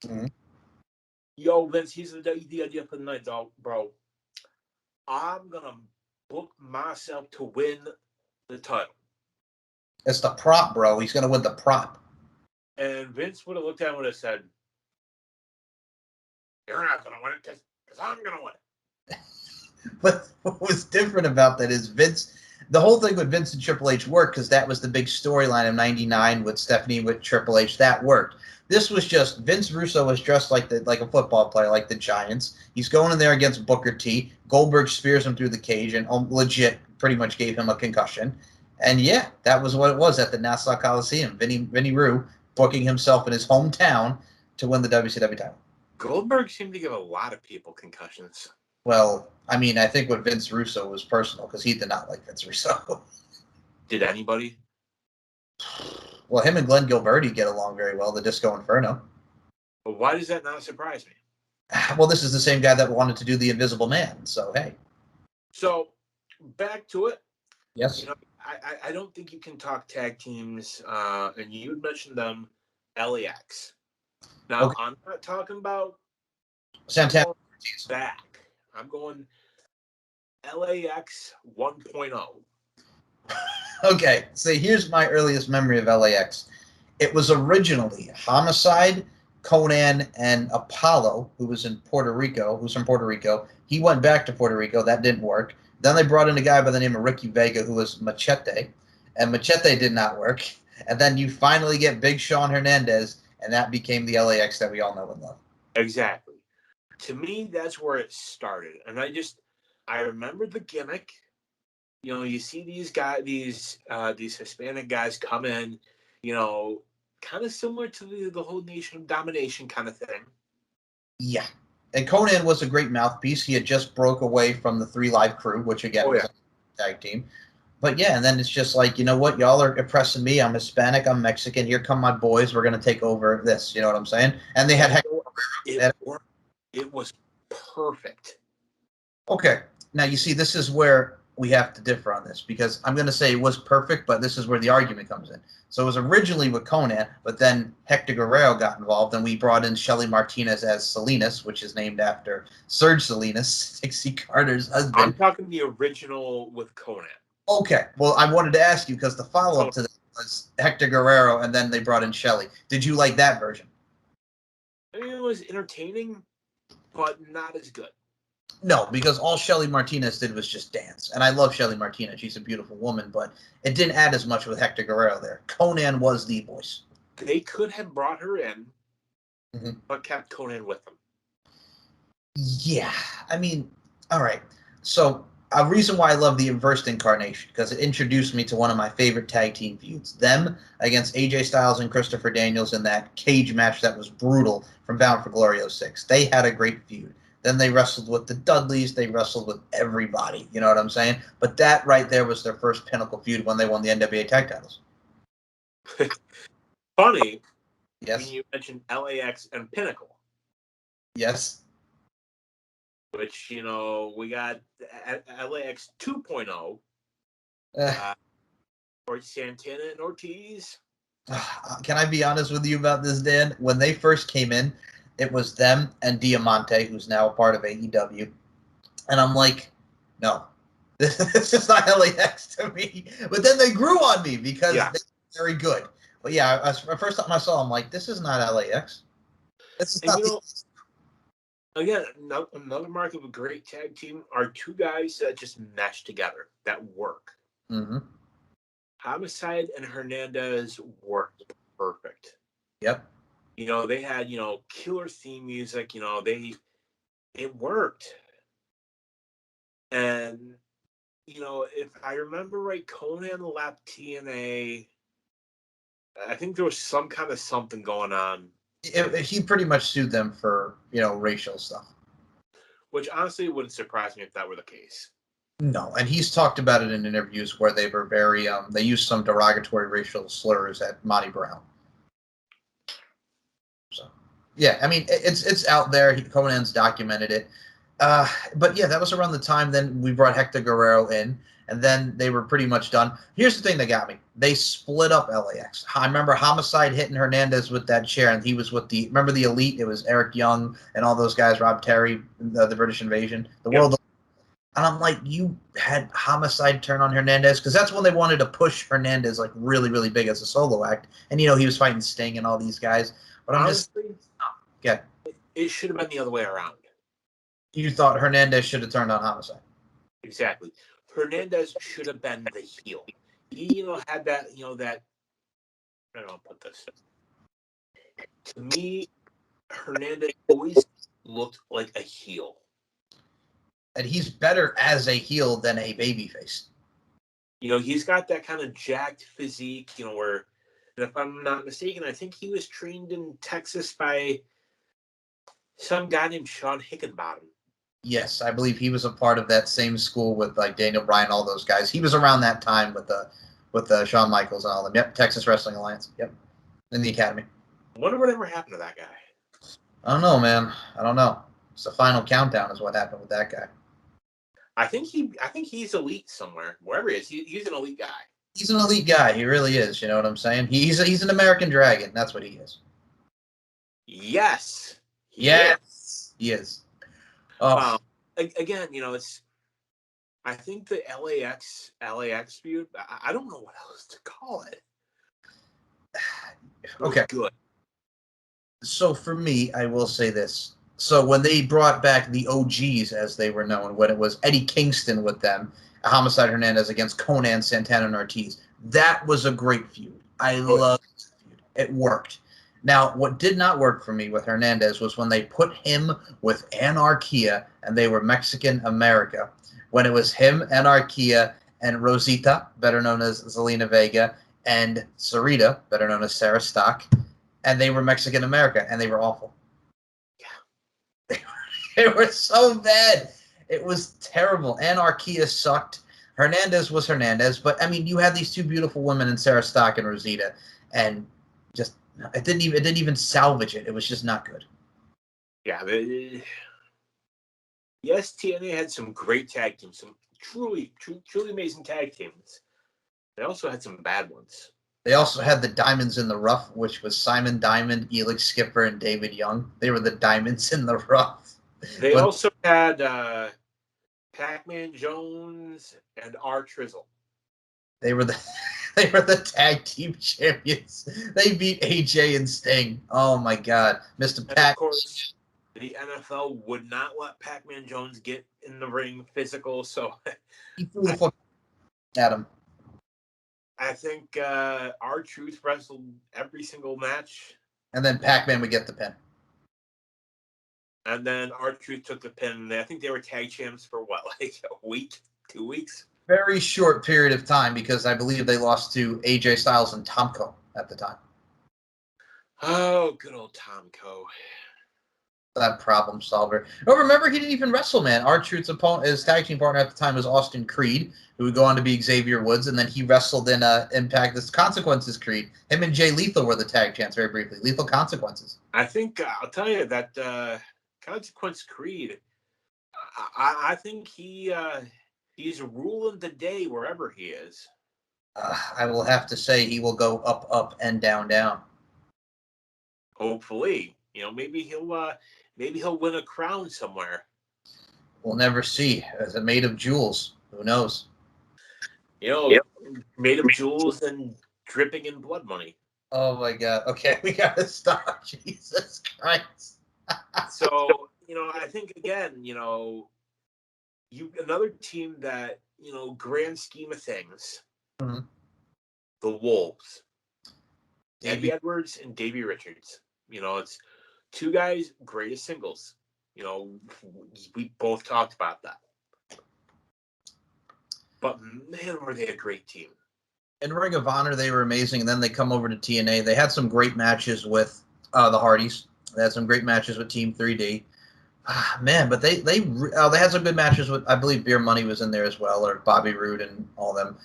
Mm-hmm. Yo, Vince, he's the idea for the night, dog, bro. I'm going to book myself to win the title. It's the prop, bro. He's going to win the prop. And Vince would have looked at him and would have said, you're not going to win it because I'm going to win it. But what was different about that is the whole thing with Vince and Triple H worked because that was the big storyline of '99 with Stephanie with Triple H. That worked. This was just Vince Russo was dressed like a football player, like the Giants. He's going in there against Booker T. Goldberg spears him through the cage and legit pretty much gave him a concussion. And yeah, that was what it was at the Nassau Coliseum. Vinny Rue booking himself in his hometown to win the WCW title. Goldberg seemed to give a lot of people concussions. Well, I mean, I think with Vince Russo was personal because he did not like Vince Russo. Did anybody? Well, him and Glenn Gilberti get along very well, the Disco Inferno. But why does that not surprise me? Well, this is the same guy that wanted to do the Invisible Man, so hey. So, back to it. Yes. I don't think you can talk tag teams, and you mentioned them, LAX. Now, okay. I'm not talking about Santana. Back. I'm going LAX 1.0. Okay, so here's my earliest memory of LAX. It was originally Homicide, Conan, and Apollo, who's from Puerto Rico. He went back to Puerto Rico. That didn't work. Then they brought in a guy by the name of Ricky Vega, who was Machete, and Machete did not work. And then you finally get Big Sean Hernandez, and that became the LAX that we all know and love. Exactly. To me, that's where it started. And I remember the gimmick. You see these guys, these Hispanic guys come in, kind of similar to the whole Nation of Domination kind of thing. Yeah. And Conan was a great mouthpiece. He had just broke away from the 3 Live Crew, which again was a tag team. But yeah, and then it's just like, you know what? Y'all are oppressing me. I'm Hispanic. I'm Mexican. Here come my boys. We're going to take over this. You know what I'm saying? And they had It was perfect. Okay. Now, you see, this is where we have to differ on this because I'm going to say it was perfect, but this is where the argument comes in. So it was originally with Conan, but then Hector Guerrero got involved, and we brought in Shelly Martinez as Salinas, which is named after Serge Salinas, Dixie Carter's husband. I'm talking the original with Conan. Okay, well, I wanted to ask you because the follow-up to this was Hector Guerrero, and then they brought in Shelly. Did you like that version? I mean, it was entertaining, but not as good. No, because all Shelly Martinez did was just dance. And I love Shelly Martinez. She's a beautiful woman, but it didn't add as much with Hector Guerrero there. Conan was the voice. They could have brought her in, but kept Conan with them. Yeah. I mean, all right. So a reason why I love the Inversed Incarnation, because it introduced me to one of my favorite tag team feuds. Them against AJ Styles and Christopher Daniels in that cage match that was brutal from Bound for Glory 06. They had a great feud. Then they wrestled with the Dudleys. They wrestled with everybody. You know what I'm saying? But that right there was their first pinnacle feud when they won the N.W.A tag titles. Funny. Yes. When you mentioned LAX and Pinnacle. Yes. Which, you know, we got LAX 2.0. Or Santana and Ortiz. Can I be honest with you about this, Dan? When they first came in, it was them and Diamante, who's now a part of AEW. And I'm like, no, this is not LAX to me. But then they grew on me because they're very good. But yeah, the first time I saw them, I'm like, this is not LAX. This is not. You know, again, another mark of a great tag team are two guys that just mesh together, that work. Mm-hmm. Homicide and Hernandez worked perfect. Yep. You know, they had, you know, killer theme music. You know, it worked. And, you know, if I remember right, Conan left TNA. I think there was some kind of something going on. He pretty much sued them for, you know, racial stuff. Which honestly wouldn't surprise me if that were the case. No, and he's talked about it in interviews where they were very, they used some derogatory racial slurs at Monty Brown. So, yeah, I mean, it's out there. Conan's documented it. But yeah, that was around the time then we brought Hector Guerrero in, and then they were pretty much done. Here's the thing that got me. They split up LAX. I remember Homicide hitting Hernandez with that chair, and he was with remember the Elite? It was Eric Young and all those guys, Rob Terry, the British Invasion, the World. And I'm like, you had Homicide turn on Hernandez? Because that's when they wanted to push Hernandez like really, really big as a solo act. And, you know, he was fighting Sting and all these guys. But Honestly, it should have been the other way around. You thought Hernandez should have turned on Homicide? Exactly. Hernandez should have been the heel. He, you know, had that, you know, that. I don't know how to put this. To me, Hernandez always looked like a heel. And he's better as a heel than a babyface. You know, he's got that kind of jacked physique, you know, where, and if I'm not mistaken, I think he was trained in Texas by some guy named Sean Hickenbottom. Yes, I believe he was a part of that same school with like Daniel Bryan, all those guys. He was around that time with the Shawn Michaels and all them. Yep, Texas Wrestling Alliance. Yep, in the academy. I wonder whatever happened to that guy. I don't know, man. I don't know. It's the final countdown is what happened with that guy. I think he's elite somewhere. Wherever he is, he's an elite guy. He's an elite guy. He really is. You know what I'm saying? He's an American Dragon. That's what he is. Yes. Yes. He is. Oh. Again, you know, I think the LAX feud, I don't know what else to call it. Okay. Good. So for me, I will say this. So when they brought back the OGs, as they were known, when it was Eddie Kingston with them, Homicide Hernandez against Conan, Santana, and Ortiz, that was a great feud. I loved the feud. It worked. Now, what did not work for me with Hernandez was when they put him with Anarquia, and they were Mexican America. When it was him, Anarquia, and Rosita, better known as Zelina Vega, and Sarita, better known as Sarah Stock, and they were Mexican America, and they were awful. They were so bad. It was terrible. Anarquia sucked. Hernandez was Hernandez, but I mean, you had these two beautiful women in Sarah Stock and Rosita, and just it didn't even salvage it. It was just not good. Yeah. Yes, TNA had some great tag teams, some truly amazing tag teams. They also had some bad ones. They also had the Diamonds in the Rough, which was Simon Diamond, Elix Skipper, and David Young. They were the Diamonds in the Rough. They also had Pac-Man Jones and R. Trizzle. They were the tag team champions. They beat AJ and Sting. Oh my God, Mr. Pac. Of course, the NFL would not let Pac-Man Jones get in the ring physical, so He threw the foot at him. I think R-Truth wrestled every single match. And then Pac-Man would get the pin. And then R-Truth took the pin. I think they were tag champs for what, like a week, 2 weeks? Very short period of time because I believe they lost to AJ Styles and Tomko at the time. Oh, good old Tomko. That problem solver. Oh, remember, he didn't even wrestle, man. R-Truth's opponent, his tag team partner at the time was Austin Creed, who would go on to be Xavier Woods, and then he wrestled in Impact. This Consequences Creed. Him and Jay Lethal were the tag champs, very briefly. Lethal Consequences. I think, I'll tell you that Consequence Creed, I think he's ruling the day wherever he is. I will have to say he will go up, up, and down, down. Hopefully. You know, maybe he'll win a crown somewhere. We'll never see. Is it made of jewels? Who knows? You know, made of jewels and dripping in blood money. Oh my God. Okay, we gotta stop. Jesus Christ. So, you know, I think again, you know, another team that, you know, grand scheme of things, mm-hmm. The Wolves, Eddie Edwards and Davey Richards. You know, it's two guys, greatest singles. You know, we both talked about that. But man, were they a great team. In Ring of Honor, they were amazing, and then they come over to TNA. They had some great matches with the Hardys. They had some great matches with Team 3D. Man, but they had some good matches with, I believe Beer Money was in there as well, or Bobby Roode and all them.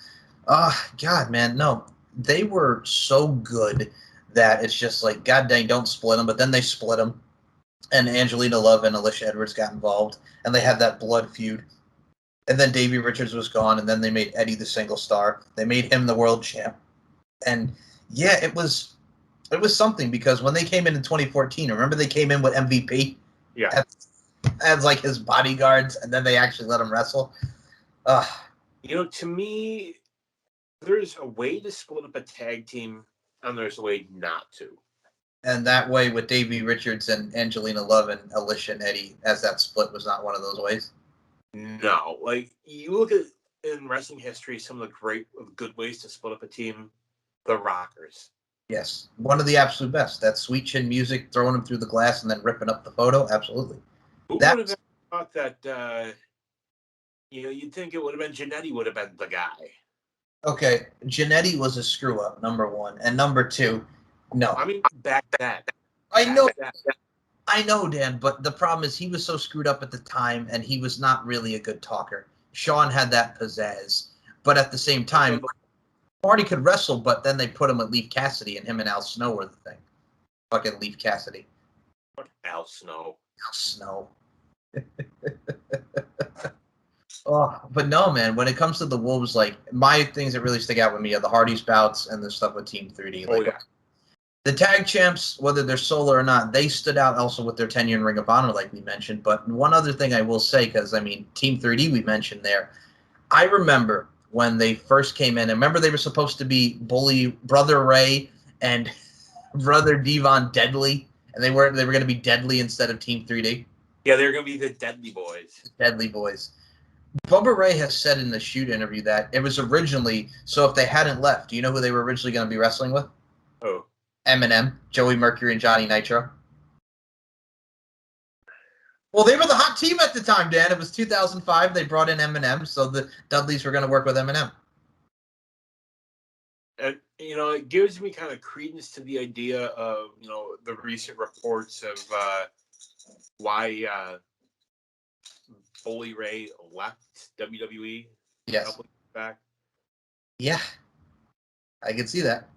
God, man, no. They were so good that it's just like, God dang, don't split them. But then they split them, and Angelina Love and Alicia Edwards got involved, and they had that blood feud. And then Davey Richards was gone, and then they made Eddie the single star. They made him the world champ. And, yeah, it was something, because when they came in 2014, remember they came in with MVP? Yeah. As like his bodyguards, and then they actually let him wrestle. You know, to me, there's a way to split up a tag team, and there's a way not to. And that way, with Davey Richards and Angelina Love and Alicia and Eddie, as that split was not one of those ways. No, like you look at in wrestling history, some of the good ways to split up a team, the Rockers. Yes, one of the absolute best. That sweet chin music, throwing him through the glass and then ripping up the photo. Absolutely. Who would have ever thought that? You know, you'd think it would have been Jannetty would have been the guy. Okay, Jannetty was a screw up, number one, and number two, no. I mean, back then. I know, Dan, but the problem is he was so screwed up at the time, and he was not really a good talker. Shawn had that pizzazz, but at the same time, Marty could wrestle, but then they put him with Leaf Cassidy, and him and Al Snow were the thing. Fucking Leaf Cassidy. Fuck Al Snow. Al Snow. Oh, but no, man, when it comes to the Wolves, like, my things that really stick out with me are the Hardys bouts and the stuff with Team 3D. Like, yeah. The tag champs, whether they're solo or not, they stood out also with their tenure in Ring of Honor, like we mentioned. But one other thing I will say, because, I mean, Team 3D we mentioned there, I remember when they first came in, and remember they were supposed to be Brother Ray and Brother Devon Deadly, and they were going to be Deadly instead of Team 3D? Yeah, they're going to be the Deadly Boys. Deadly Boys. Bubba Ray has said in the shoot interview that it was originally, so if they hadn't left, do you know who they were originally going to be wrestling with? Oh. Eminem, Joey Mercury, and Johnny Nitro. Well, they were the hot team at the time, Dan. It was 2005. They brought in Eminem, so the Dudleys were going to work with Eminem. And, you know, it gives me kind of credence to the idea of, you know, the recent reports of why Bully Ray left WWE. Yes. A couple years back. Yeah. I can see that.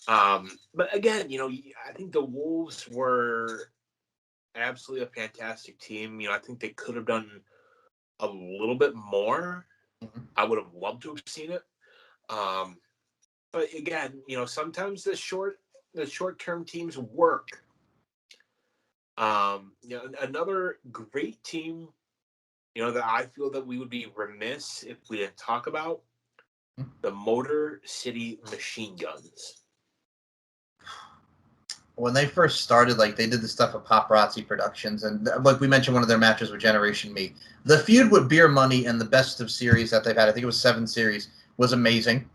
But again, you know, I think the Wolves were absolutely a fantastic team. You know, I think they could have done a little bit more. Mm-hmm. I would have loved to have seen it. But again, sometimes the short-term teams work. Another great team, that I feel that we would be remiss if we didn't talk about, the Motor City Machine Guns. When they first started, like, they did the stuff with Paparazzi Productions, and like we mentioned, one of their matches with Generation Me. The feud with Beer Money and the best of series that they've had, I think it was 7 series, was amazing.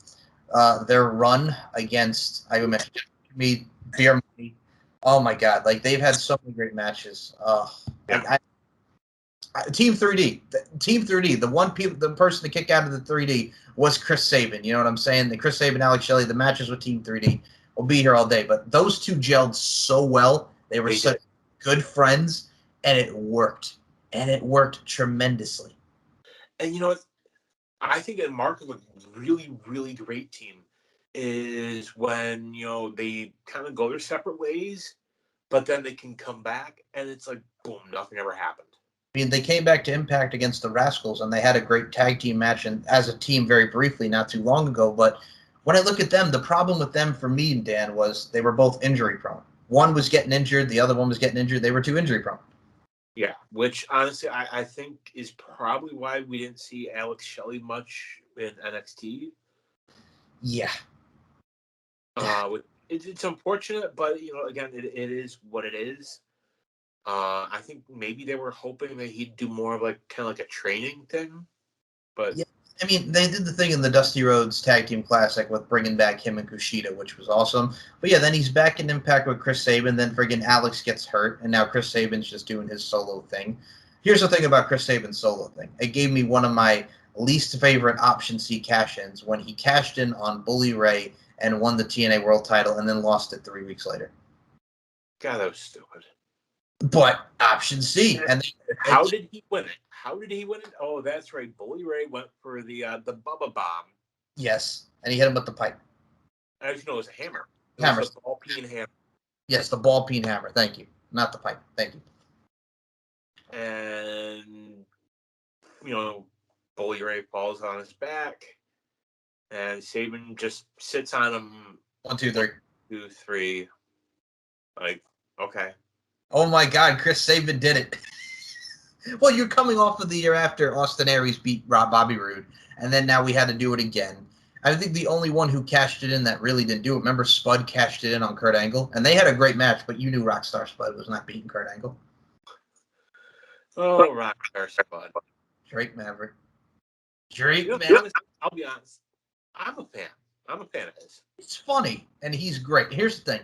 Their run against, I mentioned Me, Beer Money, oh my God, like, they've had so many great matches. Team 3D, the person to kick out of the 3D was Chris Sabin. You know what I'm saying? The Chris Sabin, Alex Shelley, the matches with Team 3D will be here all day. But those two gelled so well. They were such good friends, and it worked. And it worked tremendously. And you know what? I think a mark of a really, really great team is when, they kind of go their separate ways, but then they can come back, and it's like, boom, nothing ever happened. I mean, they came back to Impact against the Rascals, and they had a great tag team match and as a team very briefly not too long ago. But when I look at them, the problem with them for me, Dan, was they were both injury prone. One was getting injured. The other one was getting injured. They were too injury prone. Yeah, which honestly I think is probably why we didn't see Alex Shelley much in NXT. Yeah. It's unfortunate, but, again, it is what it is. I think maybe they were hoping that he'd do more of kind of a training thing, but yeah, I mean, they did the thing in the Dusty Rhodes Tag Team Classic with bringing back him and Kushida, which was awesome. But yeah, then he's back in Impact with Chris Sabin. Then friggin' Alex gets hurt, and now Chris Sabin's just doing his solo thing. Here's the thing about Chris Sabin's solo thing: it gave me one of my least favorite Option C cash-ins when he cashed in on Bully Ray and won the TNA World Title, and then lost it 3 weeks later. God, that was stupid. But Option C. And how did he win it? Oh, that's right. Bully Ray went for the Bubba Bomb. Yes, and he hit him with the pipe. I just know it was a hammer. It Hammer. was the ball peen hammer. Yes, the ball peen hammer. Thank you. Not the pipe. Thank you. And, Bully Ray falls on his back, and Sabin just sits on him. 1, 2, 3. 2, 3. Like, okay. Oh my God, Chris Sabin did it. Well, you're coming off of the year after Austin Aries beat Bobby Roode, and then now we had to do it again. I think the only one who cashed it in that really didn't do it, remember Spud cashed it in on Kurt Angle? And they had a great match, but you knew Rockstar Spud was not beating Kurt Angle. Oh, Rockstar Spud. Drake Maverick. Maverick. I'll be honest. I'm a fan. I'm a fan of his. It's funny, and he's great. Here's the thing.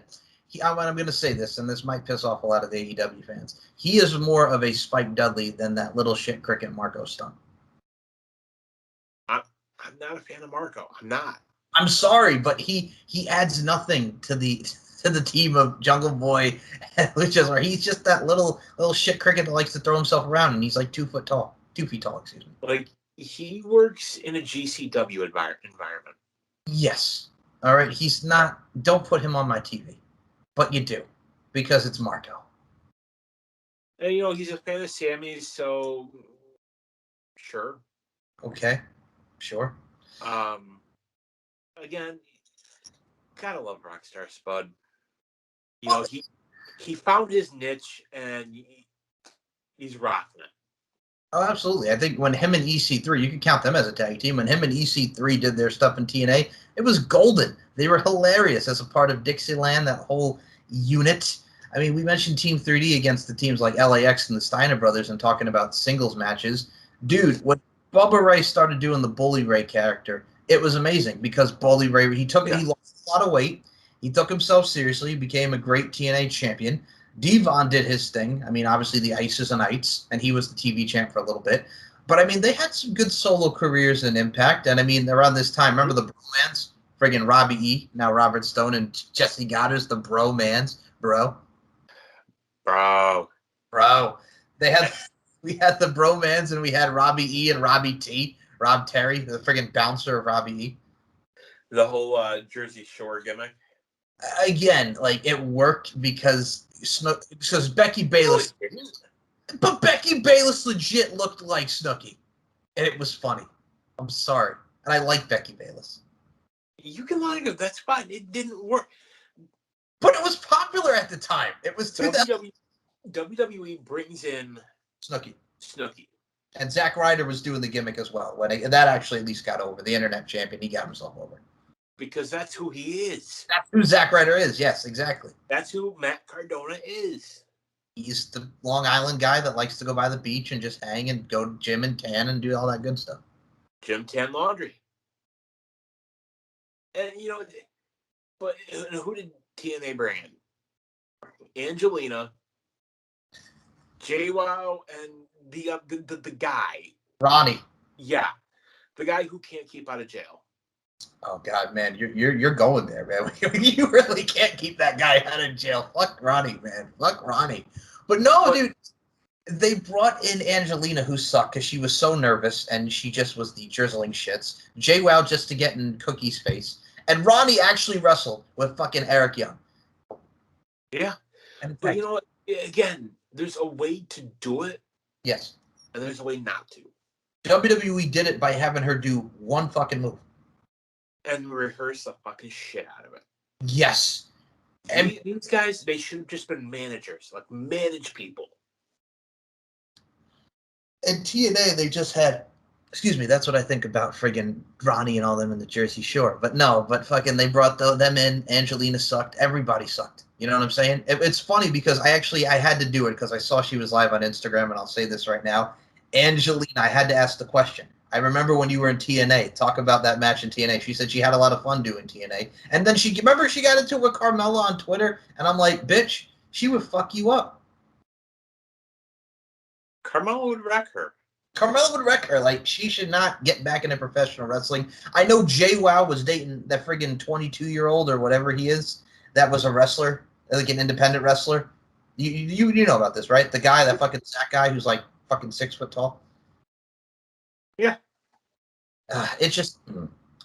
I'm going to say this, and this might piss off a lot of the AEW fans. He is more of a Spike Dudley than that little shit cricket Marco Stunt. I'm not a fan of Marco. I'm not. I'm sorry, but he adds nothing to the team of Jungle Boy and Luchas. He's just that little shit cricket that likes to throw himself around, and he's like 2 feet tall. 2 feet tall, excuse me. Like, he works in a GCW environment. Yes. All right. He's not. Don't put him on my TV. But you do, because it's Marco. And, he's a fan of Sammy's, so sure. Okay, sure. Again, gotta love Rockstar Spud. He found his niche, and he's rocking it. Oh, absolutely. I think when him and EC3, you can count them as a tag team, when him and EC3 did their stuff in TNA, it was golden. They were hilarious as a part of Dixieland, that whole unit. I mean, we mentioned Team 3D against the teams like LAX and the Steiner Brothers and talking about singles matches. Dude, when Bubba Ray started doing the Bully Ray character, it was amazing because Bully Ray, he lost a lot of weight. He took himself seriously, he became a great TNA champion. Devon did his thing. I mean, obviously the Ices and Ites, and he was the TV champ for a little bit. But, I mean, they had some good solo careers in Impact. And, I mean, around this time, remember the Bromans? Friggin' Robbie E., now Robert Stone, and Jesse Goddard's the Bromans. Bro. We had the Bromans, and we had Robbie E. and Robbie T. Rob Terry, the friggin' bouncer of Robbie E. The whole Jersey Shore gimmick. Again, like, it worked because Becky Bayless. But Becky Bayless legit looked like Snooki. and it was funny. I'm sorry. And I like Becky Bayless. You can lie to them. That's fine. It didn't work. But it was popular at the time. It was 2000. WWE brings in Snooki. And Zack Ryder was doing the gimmick as well. And that actually at least got over. The internet champion, he got himself over. Because that's who he is. That's who Zack Ryder is. Yes, exactly. That's who Matt Cardona is. He's the Long Island guy that likes to go by the beach and just hang and go to gym and tan and do all that good stuff. Gym tan laundry. And, but who did TNA bring in? Angelina, JWoww, and the guy. Ronnie. Yeah. The guy who can't keep out of jail. Oh God, man, you're going there, man. You really can't keep that guy out of jail. Fuck Ronnie, man. Fuck Ronnie. But no, dude, they brought in Angelina, who sucked because she was so nervous and she just was the drizzling shits. JWoww just to get in Cookie's face, and Ronnie actually wrestled with fucking Eric Young. Yeah, but you know what? Again, there's a way to do it. Yes, and there's a way not to. WWE did it by having her do one fucking move. And rehearse the fucking shit out of it. Yes. And these guys, they should have just been managers. Like, manage people. In TNA, they just had... Excuse me, that's what I think about friggin' Ronnie and all them in the Jersey Shore. But no, fucking they brought them in. Angelina sucked. Everybody sucked. You know what I'm saying? It's funny because I had to do it because I saw she was live on Instagram, and I'll say this right now. Angelina, I had to ask the question. I remember when you were in TNA, talk about that match in TNA. She said she had a lot of fun doing TNA. And then she got into it with Carmella on Twitter, and I'm like, bitch, she would fuck you up. Carmella would wreck her. Like, she should not get back into professional wrestling. I know JWoww was dating that friggin' 22-year-old or whatever he is that was a wrestler, like an independent wrestler. You know about this, right? The guy, that fucking Zach guy who's like fucking 6 foot tall. Yeah. It's just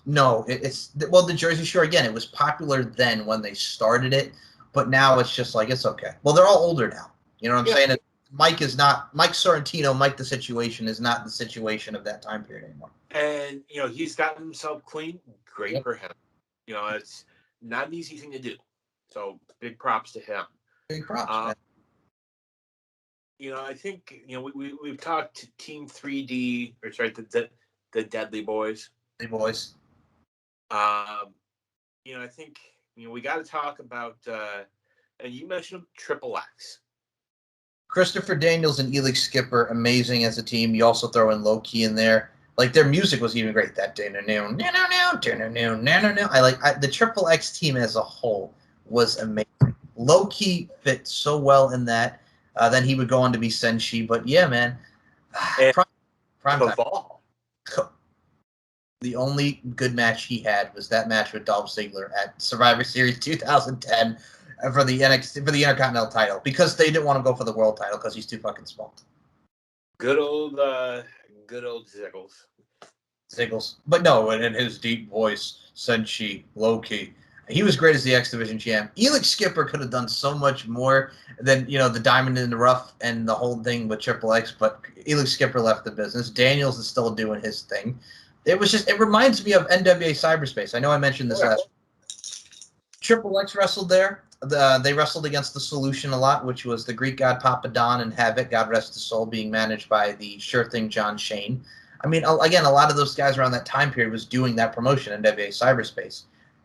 no. The Jersey Shore again. It was popular then when they started it, but now it's just like it's okay. Well, they're all older now. You know what I'm saying? Mike Sorrentino. Mike the Situation is not the situation of that time period anymore. And he's gotten himself clean. Great for him. It's not an easy thing to do. So big props to him. Big props. Man. I think we've talked Team 3D, or sorry, the Deadly Boys. The boys. I think we got to talk about, and you mentioned Triple X. Christopher Daniels and Elix Skipper, amazing as a team. You also throw in Low Key in there. Like, their music was even great. That day, the Triple X team as a whole was amazing. Low Key fit so well in that. Then he would go on to be Senshi. But yeah, man. Prime time. The only good match he had was that match with Dolph Ziggler at Survivor Series 2010 for the Intercontinental title, because they didn't want to go for the world title because he's too fucking small. Good old Ziggles. But no, and in his deep voice, Senshi, Low Key. He was great as the X Division champ. Elix Skipper could have done so much more than, the Diamond in the Rough and the whole thing with Triple X, but Elix Skipper left the business. Daniels is still doing his thing. It reminds me of N.W.A. Cyberspace. I know I mentioned this last week. Triple X wrestled there. They wrestled against the Solution a lot, which was the Greek god Papa Don and Havoc, God rest his soul, being managed by the Sure Thing John Shane. I mean, again, a lot of those guys around that time period was doing that promotion in N.W.A. Cyberspace.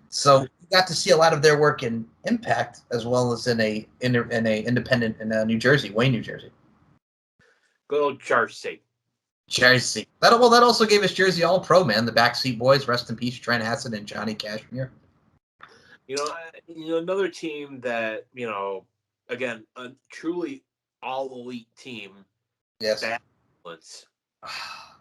So you got to see a lot of their work in Impact as well as in a independent in New Jersey, Wayne, New Jersey. Good old Jersey. That also gave us Jersey All Pro, man. The Backseat Boys, rest in peace, Trent Acid and Johnny Cashmere. Another team that again, a truly all elite team. Yes. Balance.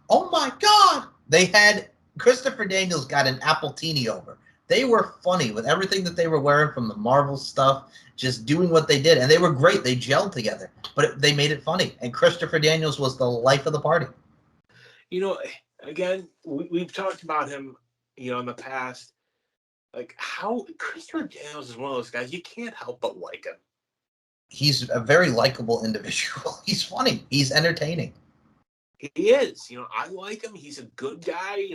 Oh my God! They had Christopher Daniels got an Appletini over. They were funny with everything that they were wearing from the Marvel stuff, just doing what they did. And they were great. They gelled together. But they made it funny. And Christopher Daniels was the life of the party. Again, we've talked about him, in the past. Like, how Christopher Daniels is one of those guys, you can't help but like him. He's a very likable individual. He's funny. He's entertaining. He is. I like him. He's a good guy.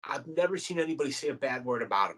I've never seen anybody say a bad word about him.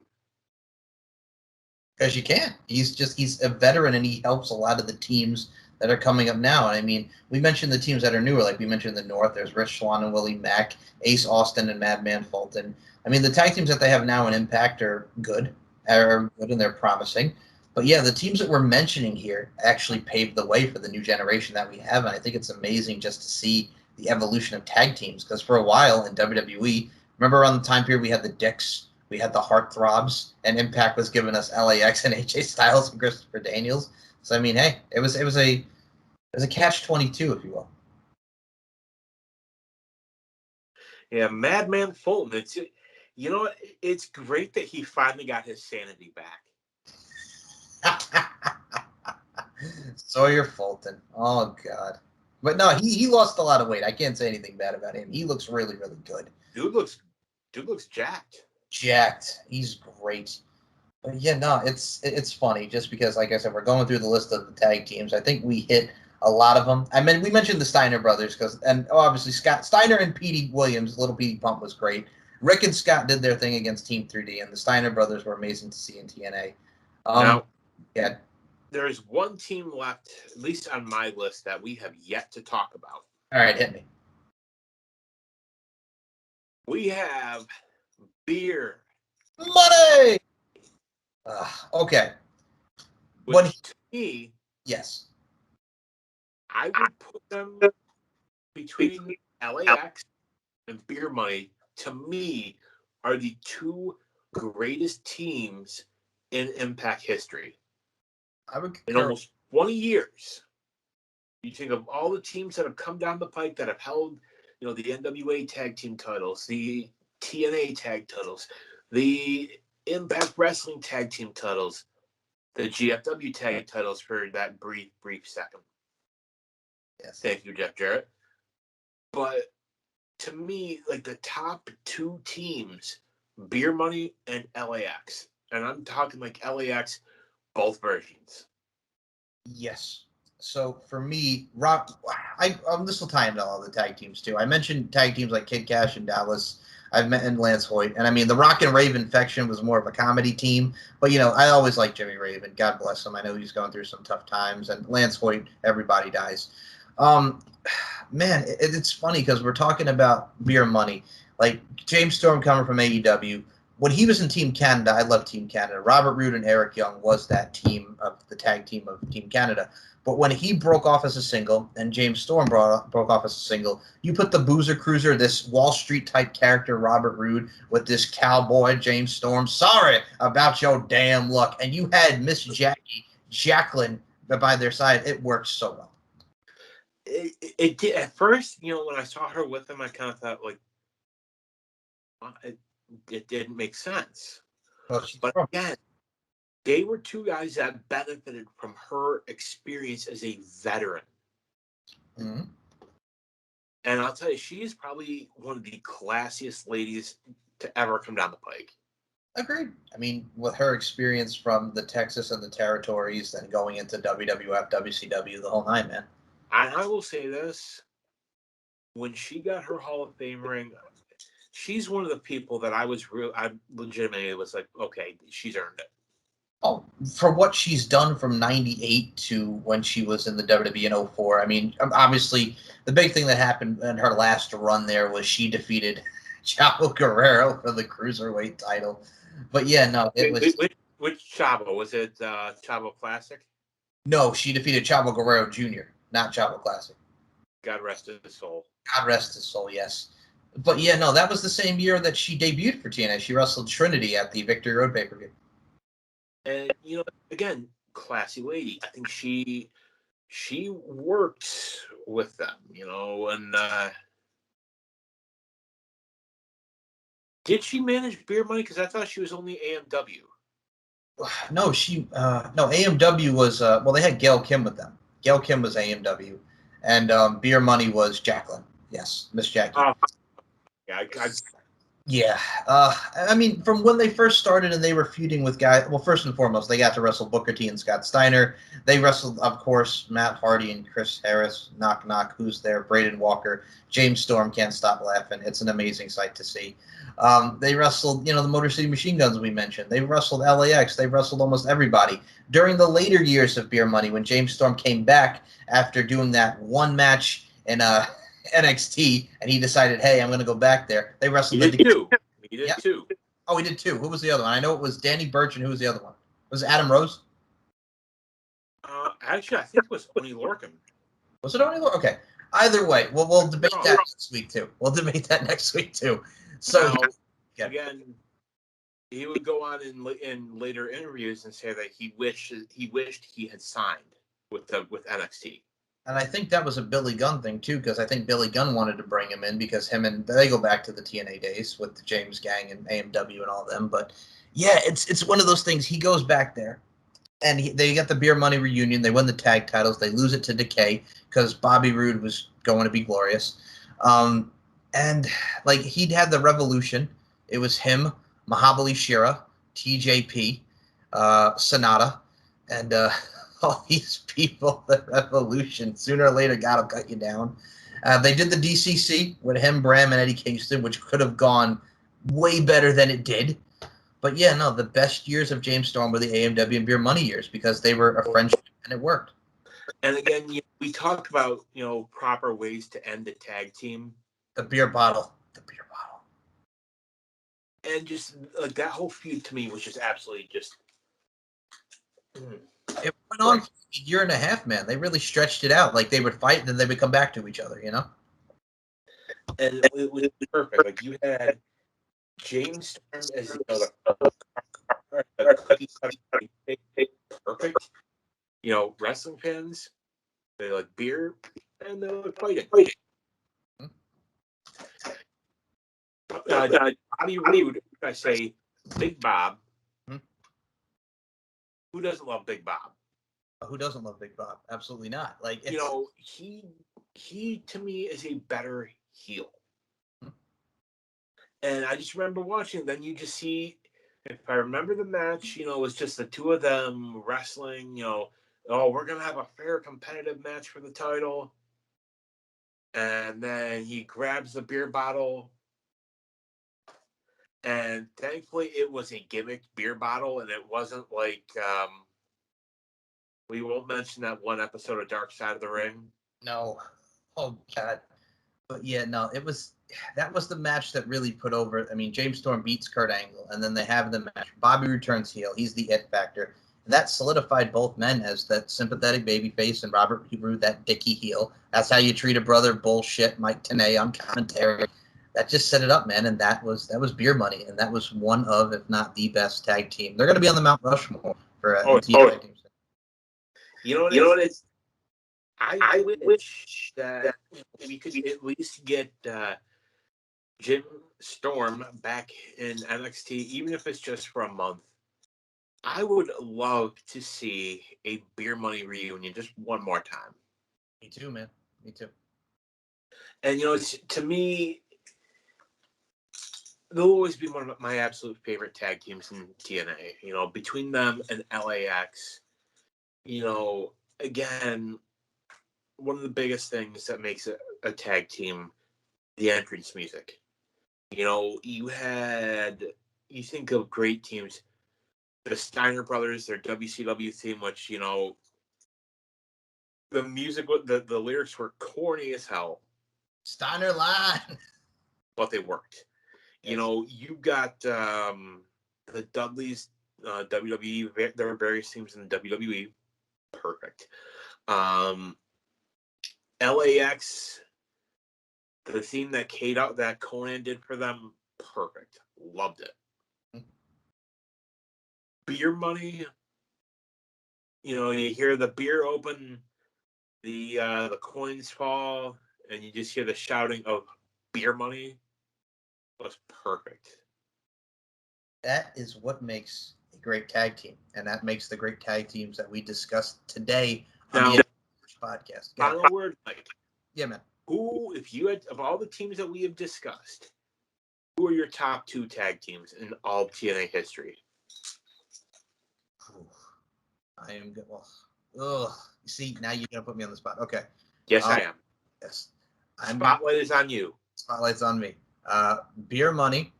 Because you can't. He's a veteran, and he helps a lot of the teams that are coming up now. And I mean, we mentioned the teams that are newer, like we mentioned the North. There's Rich Swann and Willie Mack, Ace Austin and Madman Fulton. I mean, the tag teams that they have now in Impact are good, and they're promising. But yeah, the teams that we're mentioning here actually paved the way for the new generation that we have, and I think it's amazing just to see the evolution of tag teams. Because for a while in WWE, remember around the time period we had the Dicks, we had the Heartthrobs, and Impact was giving us LAX and AJ Styles and Christopher Daniels. So I mean, hey, it was a catch-22, if you will. Yeah, Madman Fulton. It's great that he finally got his sanity back. Sawyer Fulton. Oh God. But no, he lost a lot of weight. I can't say anything bad about him. He looks really, really good. Dude looks jacked. Jacked. He's great. But yeah, no, it's funny just because, like I said, we're going through the list of the tag teams. I think we hit a lot of them. I mean, we mentioned the Steiner brothers and obviously Scott Steiner and Petey Williams. Little Petey Pump was great. Rick and Scott did their thing against Team 3D, and the Steiner brothers were amazing to see in TNA. Now, yeah. There's one team left, at least on my list, that we have yet to talk about. All right, hit me. We have Beer Money. Okay. Which to me, yes, I would put them between LAX and Beer Money. To me, are the two greatest teams in Impact history. I would in almost 20 years. You think of all the teams that have come down the pike that have held, the N.W.A Tag Team titles, the TNA Tag titles, the Impact Wrestling Tag Team titles, the GFW Tag titles for that brief second. Yes. Thank you, Jeff Jarrett. But to me, like the top two teams, Beer Money and LAX. And I'm talking like LAX, both versions. Yes. So for me, this will tie into all the tag teams too. I mentioned tag teams like Kid Cash and Dallas. I've met in Lance Hoyt, and I mean the Rock and Raven faction was more of a comedy team. But I always liked Jimmy Raven. God bless him. I know he's going through some tough times. And Lance Hoyt, everybody dies. Man, it's funny because we're talking about Beer Money. Like James Storm coming from AEW. When he was in Team Canada, I love Team Canada. Robert Roode and Eric Young was that team of the tag team of Team Canada. But when he broke off as a single and James Storm broke off as a single, you put the Boozer Cruiser, this Wall Street type character, Robert Roode, with this cowboy, James Storm. Sorry about your damn luck. And you had Miss Jacqueline by their side. It worked so well. It did. At first, when I saw her with him, I kind of thought, like, it didn't make sense. Well, but again, they were two guys that benefited from her experience as a veteran. Mm-hmm. And I'll tell you, she is probably one of the classiest ladies to ever come down the pike. Agreed. I mean, with her experience from the Texas and the territories and going into WWF, WCW, the whole nine, man. And I will say this, when she got her Hall of Fame ring, she's one of the people that I legitimately was like, okay, she's earned it. Oh, for what she's done from 98 to when she was in the WWE in 04. I mean, obviously, the big thing that happened in her last run there was she defeated Chavo Guerrero for the Cruiserweight title. But yeah, no, it was... Which Chavo? Was it Chavo Classic? No, she defeated Chavo Guerrero Jr., not Chavo Classic. God rest his soul. God rest his soul, yes. But yeah, no, that was the same year that she debuted for TNA. She wrestled Trinity at the Victory Road pay-per-view. And, again, classy lady. I think she worked with them, and did she manage Beer Money? Because I thought she was only AMW. No, AMW was, they had Gail Kim with them. Gail Kim was AMW. And Beer Money was Jacqueline. Yes, Miss Jackie. Yeah, Yeah. I mean, from when they first started and they were feuding with guys, well, first and foremost, they got to wrestle Booker T and Scott Steiner. They wrestled, of course, Matt Hardy and Chris Harris, Knock Knock, Who's There, Braden Walker, James Storm, Can't Stop Laughing. It's an amazing sight to see. They wrestled, the Motor City Machine Guns we mentioned. They wrestled LAX. They wrestled almost everybody. During the later years of Beer Money, when James Storm came back after doing that one match in NXT, and he decided, hey, I'm going to go back there. They wrestled. He did two. He did two. Oh, he did two. Who was the other one? I know it was Danny Burch, and who was the other one? Was it Adam Rose? Actually, I think it was Oni Lorcan. Was it Oni Lorcan? Okay. Either way, we'll debate that next week too. So now, again, he would go on in later interviews and say that he wished he had signed with NXT. And I think that was a Billy Gunn thing too, because I think Billy Gunn wanted to bring him in because they go back to the TNA days with the James Gang and AMW and all of them. But yeah, it's one of those things. He goes back there, and they get the Beer Money reunion. They win the tag titles. They lose it to Decay because Bobby Roode was going to be glorious. And like he'd had the Revolution. It was him, Mahabali Shera, TJP, Sonata, and all these people, the Revolution, sooner or later, God will cut you down. They did the DCC with him, Bram, and Eddie Kingston, which could have gone way better than it did. But yeah, no, the best years of James Storm were the AMW and Beer Money years because they were a friendship and it worked. And again, we talked about proper ways to end a tag team. The beer bottle, and just like that whole feud to me was just absolutely just. It went on for a year and a half, man. They really stretched it out. Like they would fight, and then they would come back to each other, And it was perfect. Like you had James Storm as perfect. Wrestling fans, they like beer and they like fighting. Bobby Roode, I say Big Bob. Who doesn't love Big Bob? Who doesn't love Big Bob? Absolutely not. Like he to me is a better heel. And I just remember watching. Then you just see, if I remember the match, it was just the two of them wrestling. We're gonna have a fair competitive match for the title. And then he grabs the beer bottle. And thankfully, it was a gimmick beer bottle, and it wasn't like we won't mention that one episode of Dark Side of the Ring. No, oh God, but yeah, no, that was the match that really put over. I mean, James Storm beats Kurt Angle, and then they have the match. Bobby Roode turns heel; he's the it factor. And that solidified both men as that sympathetic babyface, and Robert Roode that dicky heel. That's how you treat a brother. Bullshit, Mike Tenay on commentary. That just set it up, man, and that was Beer Money, and that was one of, if not the best tag team. They're going to be on the Mount Rushmore for tag teams. You know what it is? I wish that we could at least get Jim Storm back in NXT, even if it's just for a month. I would love to see a Beer Money reunion just one more time. Me too, man. Me too. And it's, to me, they'll always be one of my absolute favorite tag teams in TNA. Between them and LAX, again, one of the biggest things that makes a tag team, the entrance music. You think of great teams, the Steiner brothers, their WCW theme, which, the music, the lyrics were corny as hell. Steiner line. But they worked. Yes. You got the Dudleys, WWE, there are various teams in the WWE. Perfect. LAX, the theme that Conan did for them, perfect. Loved it. Beer Money, you hear the beer open, the coins fall, and you just hear the shouting of Beer Money. Was perfect. That is what makes a great tag team, and that makes the great tag teams that we discussed today on the podcast. Final word, Mike. Yeah, man. Who, if you had, of all the teams that we have discussed, who are your top 2 tag teams in all of TNA history? I am good. Well, ugh. See, now you're gonna put me on the spot. Okay. Yes, I am. Yes. Spotlight is on you. Spotlight's on me. Beer Money,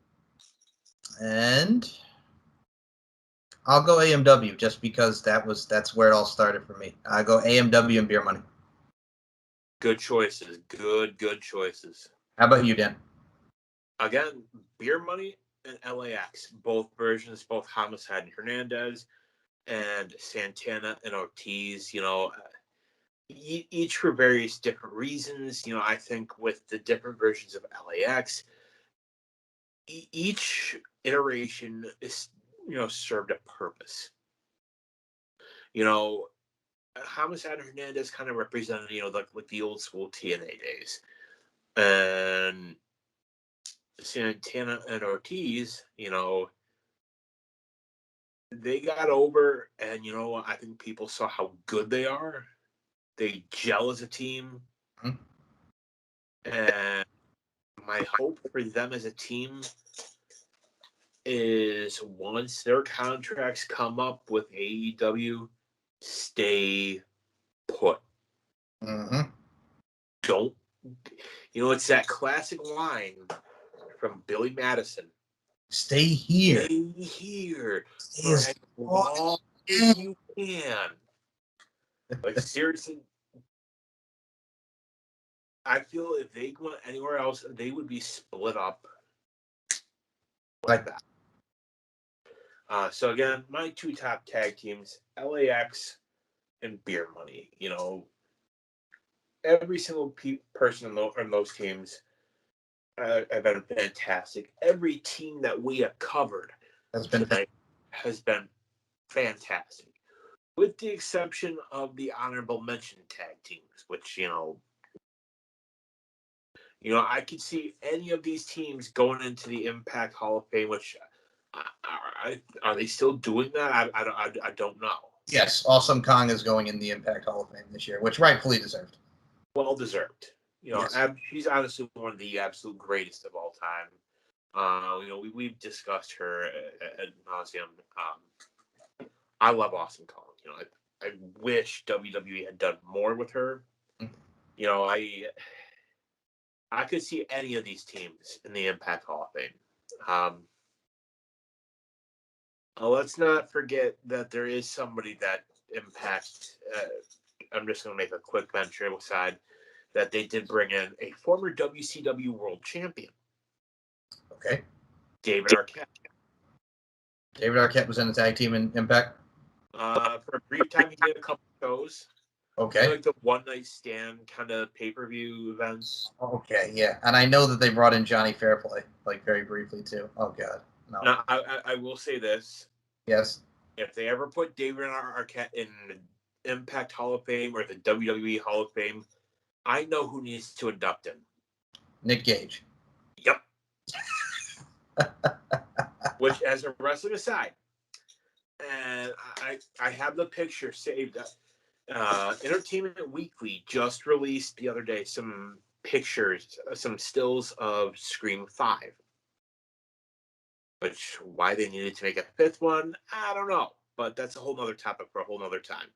and I'll go AMW just because that's where it all started for me. I go AMW and Beer Money. Good choices. Good choices. How about you, Dan? Again, Beer Money and LAX, both versions, both Homicide and Hernandez, and Santana and Ortiz. Each for various different reasons. I think with the different versions of LAX, each iteration is served a purpose. Homicide and Hernandez kind of represented like the old school TNA days, and Santana and Ortiz, they got over, and I think people saw how good they are. They gel as a team, and my hope for them as a team is once their contracts come up with AEW, stay put. Mm-hmm. Don't. It's that classic line from Billy Madison. Stay here. Stay here Stay for as as long as you can. Like, seriously, I feel if they went anywhere else, they would be split up like that. So again, my 2 top tag teams, LAX and Beer Money. Every single person in those teams have been fantastic. Every team that we have covered tonight has been fantastic, with the exception of the honorable mention tag teams, which I could see any of these teams going into the Impact Hall of Fame. Which are they still doing that? I don't know. Yes, Awesome Kong is going in the Impact Hall of Fame this year, which rightfully deserved. Well deserved. Yes. She's honestly one of the absolute greatest of all time. We've discussed her ad nauseum. I love Awesome Kong. I wish WWE had done more with her. I could see any of these teams in the Impact Hall of Fame. Let's not forget that there is somebody that Impact. I'm just going to make a quick mention aside that they did bring in a former WCW World Champion. Okay. David Arquette. David Arquette was in the tag team in Impact? For a brief time, he did a couple shows. Okay. Like the one-night stand kind of pay-per-view events. Okay, yeah. And I know that they brought in Johnny Fairplay, like, very briefly, too. Oh, God. No. Now, I will say this. Yes. If they ever put David Arquette in the Impact Hall of Fame or the WWE Hall of Fame, I know who needs to induct him. Nick Gage. Yep. Which, as a wrestling aside, and I have the picture saved. Entertainment Weekly just released the other day some pictures, some stills of Scream 5. Which, why they needed to make a 5th one, I don't know. But that's a whole nother topic for a whole nother time.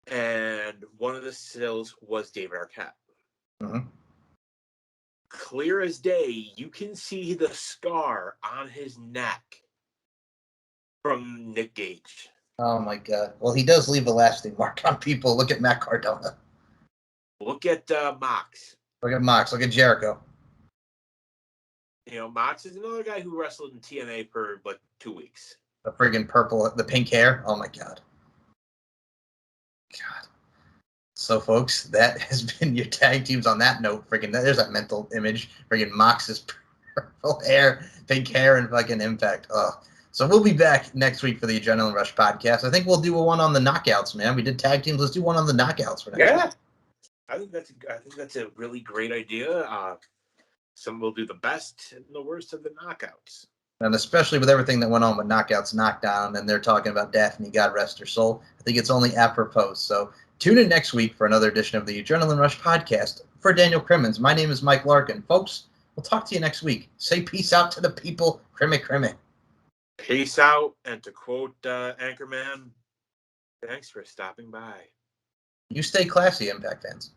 And one of the stills was David Arquette. Mm-hmm. Clear as day, you can see the scar on his neck from Nick Gage. Oh, my God. Well, he does leave a lasting mark on people. Look at Matt Cardona. Look at Mox. Look at Mox. Look at Jericho. Mox is another guy who wrestled in TNA for, 2 weeks. The friggin' the pink hair. Oh, my God. God. So, folks, that has been your tag teams on that note. There's that mental image. Mox's purple hair, pink hair, and fucking Impact. Oh. So we'll be back next week for the Adrenaline Rush podcast. I think we'll do one on the knockouts, man. We did tag teams. Let's do one on the knockouts for next week. I think that's a really great idea. Some will do the best and the worst of the knockouts. And especially with everything that went on with Knockouts Knockdown, and they're talking about Daphne, God rest her soul. I think it's only apropos. So tune in next week for another edition of the Adrenaline Rush podcast. For Daniel Crimmins, my name is Mike Larkin. Folks, We'll talk to you next week. Say peace out to the people. Creme, creme. Peace out. And to quote Anchorman, thanks for stopping by. You stay classy, Impact fans.